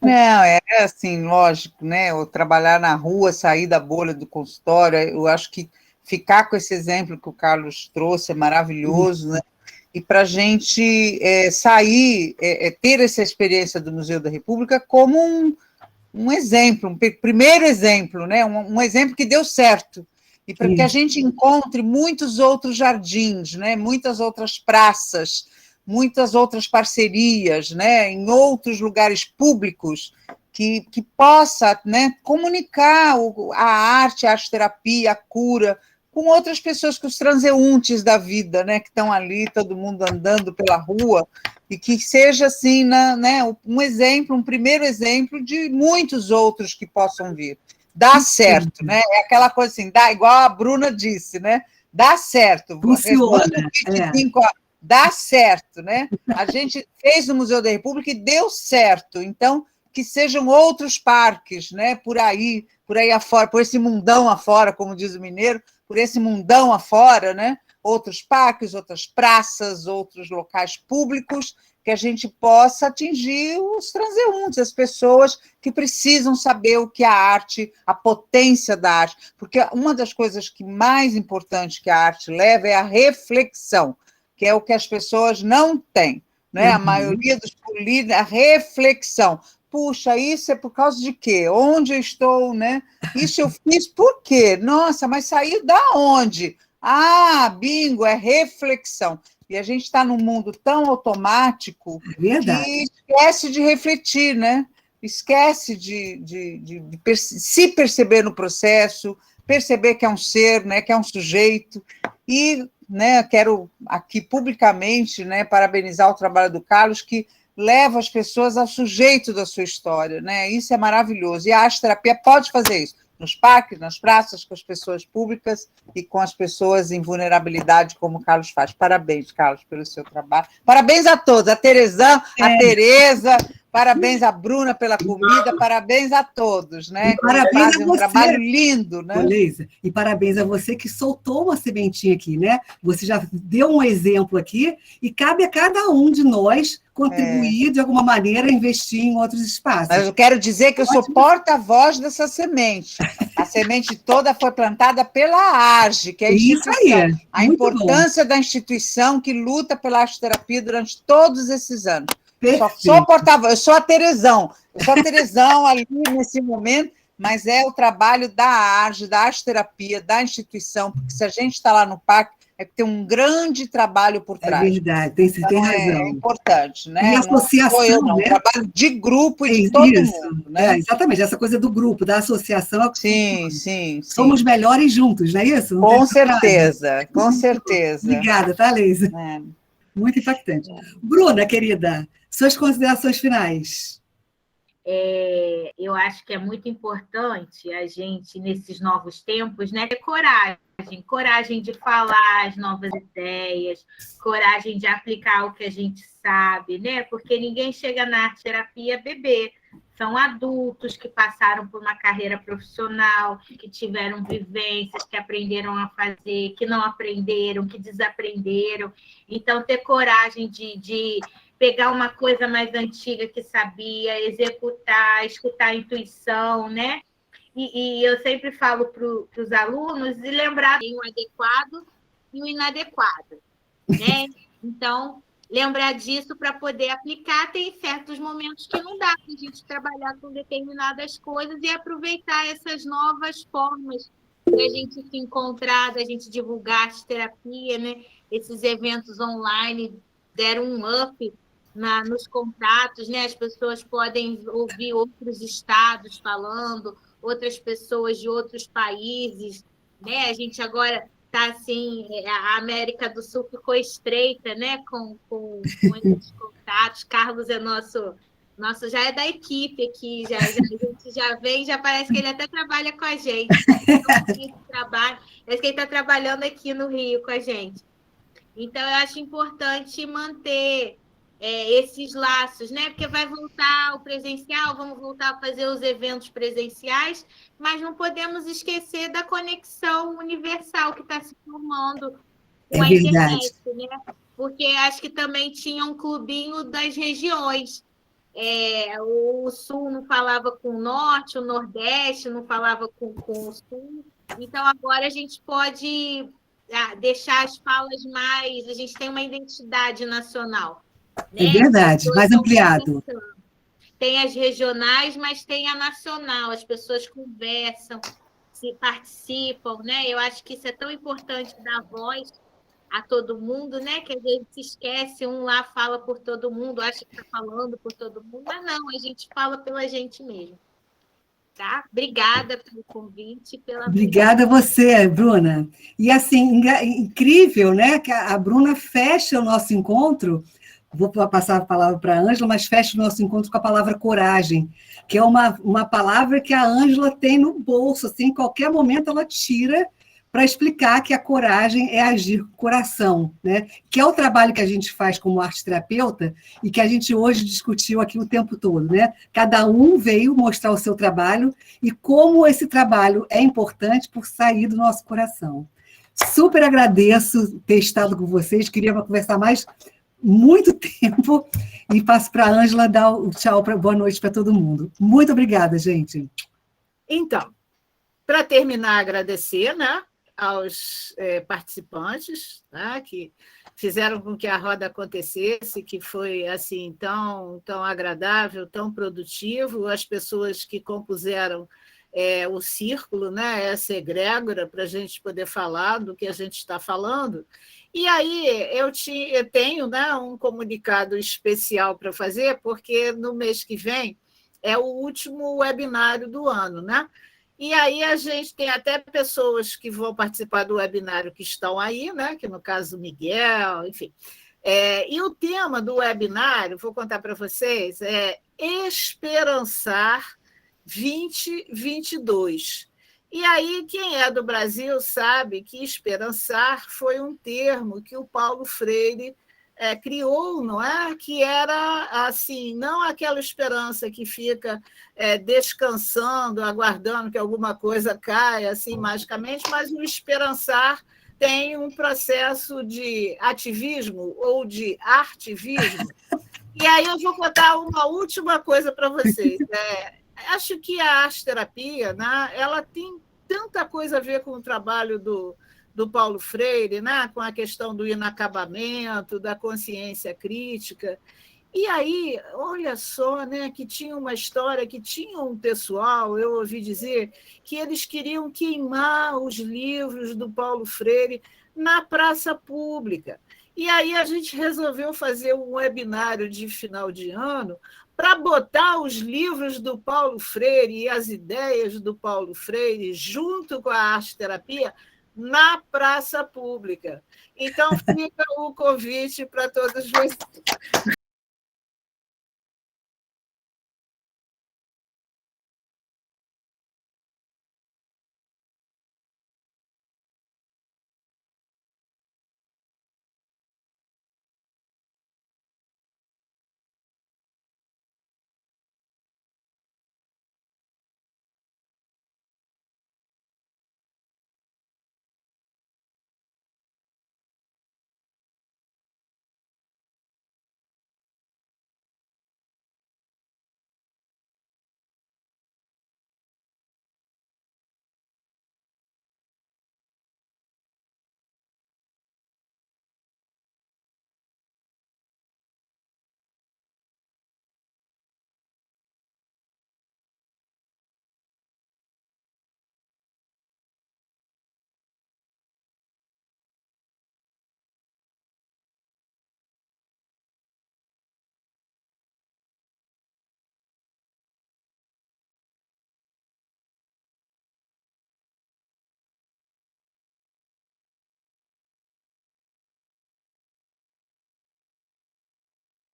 é assim, lógico, né? Eu trabalhar na rua, sair da bolha do consultório, eu acho que ficar com esse exemplo que o Carlos trouxe é maravilhoso, né? E para a gente sair, ter essa experiência do Museu da República como um exemplo, um primeiro exemplo, né? Um exemplo que deu certo. E para que a gente encontre muitos outros jardins, né? Muitas outras praças, muitas outras parcerias, né? Em outros lugares públicos que possa, né? Comunicar a arte, a arte-terapia, a cura, com outras pessoas, com os transeuntes da vida, né? Que estão ali, todo mundo andando pela rua, e que seja assim, né? Um exemplo, um primeiro exemplo de muitos outros que possam vir. Dá certo, né? É aquela coisa assim, igual a Bruna disse, né? Dá certo. Funciona. 25, dá certo, né? A gente fez no Museu da República e deu certo. Então, que sejam outros parques, né? Por aí afora, por esse mundão afora, como diz o mineiro, por esse mundão afora, né? Outros parques, outras praças, outros locais públicos, que a gente possa atingir os transeuntes, as pessoas que precisam saber o que é a arte, a potência da arte, porque uma das coisas que mais importante que a arte leva é a reflexão, que é o que as pessoas não têm, né? A maioria dos políticos, a reflexão. Puxa, isso é por causa de quê? Onde eu estou, né? Isso eu fiz por quê? Nossa, mas saiu da onde? Ah, bingo, é reflexão. E a gente está num mundo tão automático que esquece de refletir, né? Esquece de se perceber no processo, perceber que é um ser, né? Que é um sujeito. E, né, quero aqui publicamente, né, parabenizar o trabalho do Carlos, que leva as pessoas ao sujeito da sua história, né? Isso é maravilhoso. E a arte-terapia pode fazer isso. Nos parques, nas praças, com as pessoas públicas e com as pessoas em vulnerabilidade, como o Carlos faz. Parabéns, Carlos, pelo seu trabalho. Parabéns a todos, a Tereza, Parabéns à Bruna pela comida, parabéns a todos, né? E parabéns Fazem a um você. trabalho lindo, né? Leisa, e parabéns a você que soltou uma sementinha aqui, né? Você já deu um exemplo aqui, e cabe a cada um de nós contribuir de alguma maneira, investir em outros espaços. Mas eu quero dizer que eu sou porta-voz dessa semente. A semente toda foi plantada pela AGE, que é a instituição. Isso aí, a importância da instituição que luta pela arte-terapia durante todos esses anos. Só sou porta-voz, eu sou a Teresão ali nesse momento, mas é o trabalho da AGE, da arte-terapia, da instituição, porque se a gente está lá no parque, é que tem um grande trabalho por trás. É verdade, tem razão. É importante, né? E associação, não sou eu, não. né? Trabalho de grupo e de todo mundo, né? Exatamente, essa coisa do grupo, da associação. Sim. Somos melhores juntos, não é isso? Não com certeza, com certeza. Obrigada, tá, Leisa? Muito impactante. Bruna, querida, suas considerações finais. Eu acho que é muito importante a gente, nesses novos tempos, né, ter coragem de falar as novas ideias, coragem de aplicar o que a gente sabe, né? Porque ninguém chega na arte-terapia bebê. São adultos que passaram por uma carreira profissional, que tiveram vivências, que aprenderam a fazer, que não aprenderam, que desaprenderam. Então, ter coragem de pegar uma coisa mais antiga que sabia, executar, escutar a intuição, né? E eu sempre falo para os alunos e lembrar o adequado e o inadequado, né? Então, lembrar disso para poder aplicar. Tem certos momentos que não dá para a gente trabalhar com determinadas coisas e aproveitar essas novas formas da gente se encontrar, da gente divulgar a terapia, né? Esses eventos online deram um up nos contatos, né? As pessoas podem ouvir outros estados falando, outras pessoas de outros países, né? A gente agora está assim, a América do Sul ficou estreita, né? Com esses contatos. Carlos é nosso já é da equipe aqui, a gente já vem, já parece que ele até trabalha com a gente. Parece que ele está trabalhando aqui no Rio com a gente. Então, eu acho importante manter esses laços, né? Porque vai voltar o presencial, vamos voltar a fazer os eventos presenciais, mas não podemos esquecer da conexão universal que está se formando com a internet, né? Porque acho que também tinha um clubinho das regiões. O Sul não falava com o Norte, o Nordeste não falava com o Sul. Então, agora a gente pode deixar as falas mais... A gente tem uma identidade nacional. É verdade, mais ampliado. Tem as regionais, mas tem a nacional. As pessoas conversam, se participam, né? Eu acho que isso é tão importante dar voz a todo mundo, né? Que a gente se esquece, um lá fala por todo mundo, acha que está falando por todo mundo, mas não, a gente fala pela gente mesmo. Tá? Obrigada pelo convite. Obrigada a você, Bruna. E assim, incrível, né? Que a Bruna fecha o nosso encontro. Vou passar a palavra para a Ângela, mas fecha o nosso encontro com a palavra coragem, que é uma palavra que a Ângela tem no bolso, assim, em qualquer momento ela tira para explicar que a coragem é agir com o coração, né? Que é o trabalho que a gente faz como arte-terapeuta e que a gente hoje discutiu aqui o tempo todo, né? Cada um veio mostrar o seu trabalho e como esse trabalho é importante por sair do nosso coração. Super agradeço ter estado com vocês, queria conversar mais muito tempo e passo para a Ângela dar o tchau, boa noite para todo mundo. Muito obrigada, gente. Então, para terminar, agradecer, né, aos participantes, né, que fizeram com que a roda acontecesse, que foi assim tão agradável, tão produtivo, as pessoas que compuseram o círculo, né, essa egrégora, para a gente poder falar do que a gente está falando. E aí eu tenho, né, um comunicado especial para fazer, porque no mês que vem é o último webinário do ano, né? E aí a gente tem até pessoas que vão participar do webinário que estão aí, né? Que no caso o Miguel, enfim. E o tema do webinário, vou contar para vocês, é Esperançar 2022. E aí, quem é do Brasil sabe que esperançar foi um termo que o Paulo Freire criou, não é? Que era assim, não aquela esperança que fica descansando, aguardando que alguma coisa caia assim magicamente, mas o esperançar tem um processo de ativismo ou de artivismo. E aí eu vou contar uma última coisa para vocês. Acho que a arte-terapia, né, ela tem tanta coisa a ver com o trabalho do Paulo Freire, né, com a questão do inacabamento, da consciência crítica. E aí, olha só, né, que tinha uma história, que tinha um pessoal, eu ouvi dizer, que eles queriam queimar os livros do Paulo Freire na praça pública. E aí a gente resolveu fazer um webinário de final de ano para botar os livros do Paulo Freire e as ideias do Paulo Freire junto com a arte-terapia na praça pública. Então, fica o convite para todos vocês.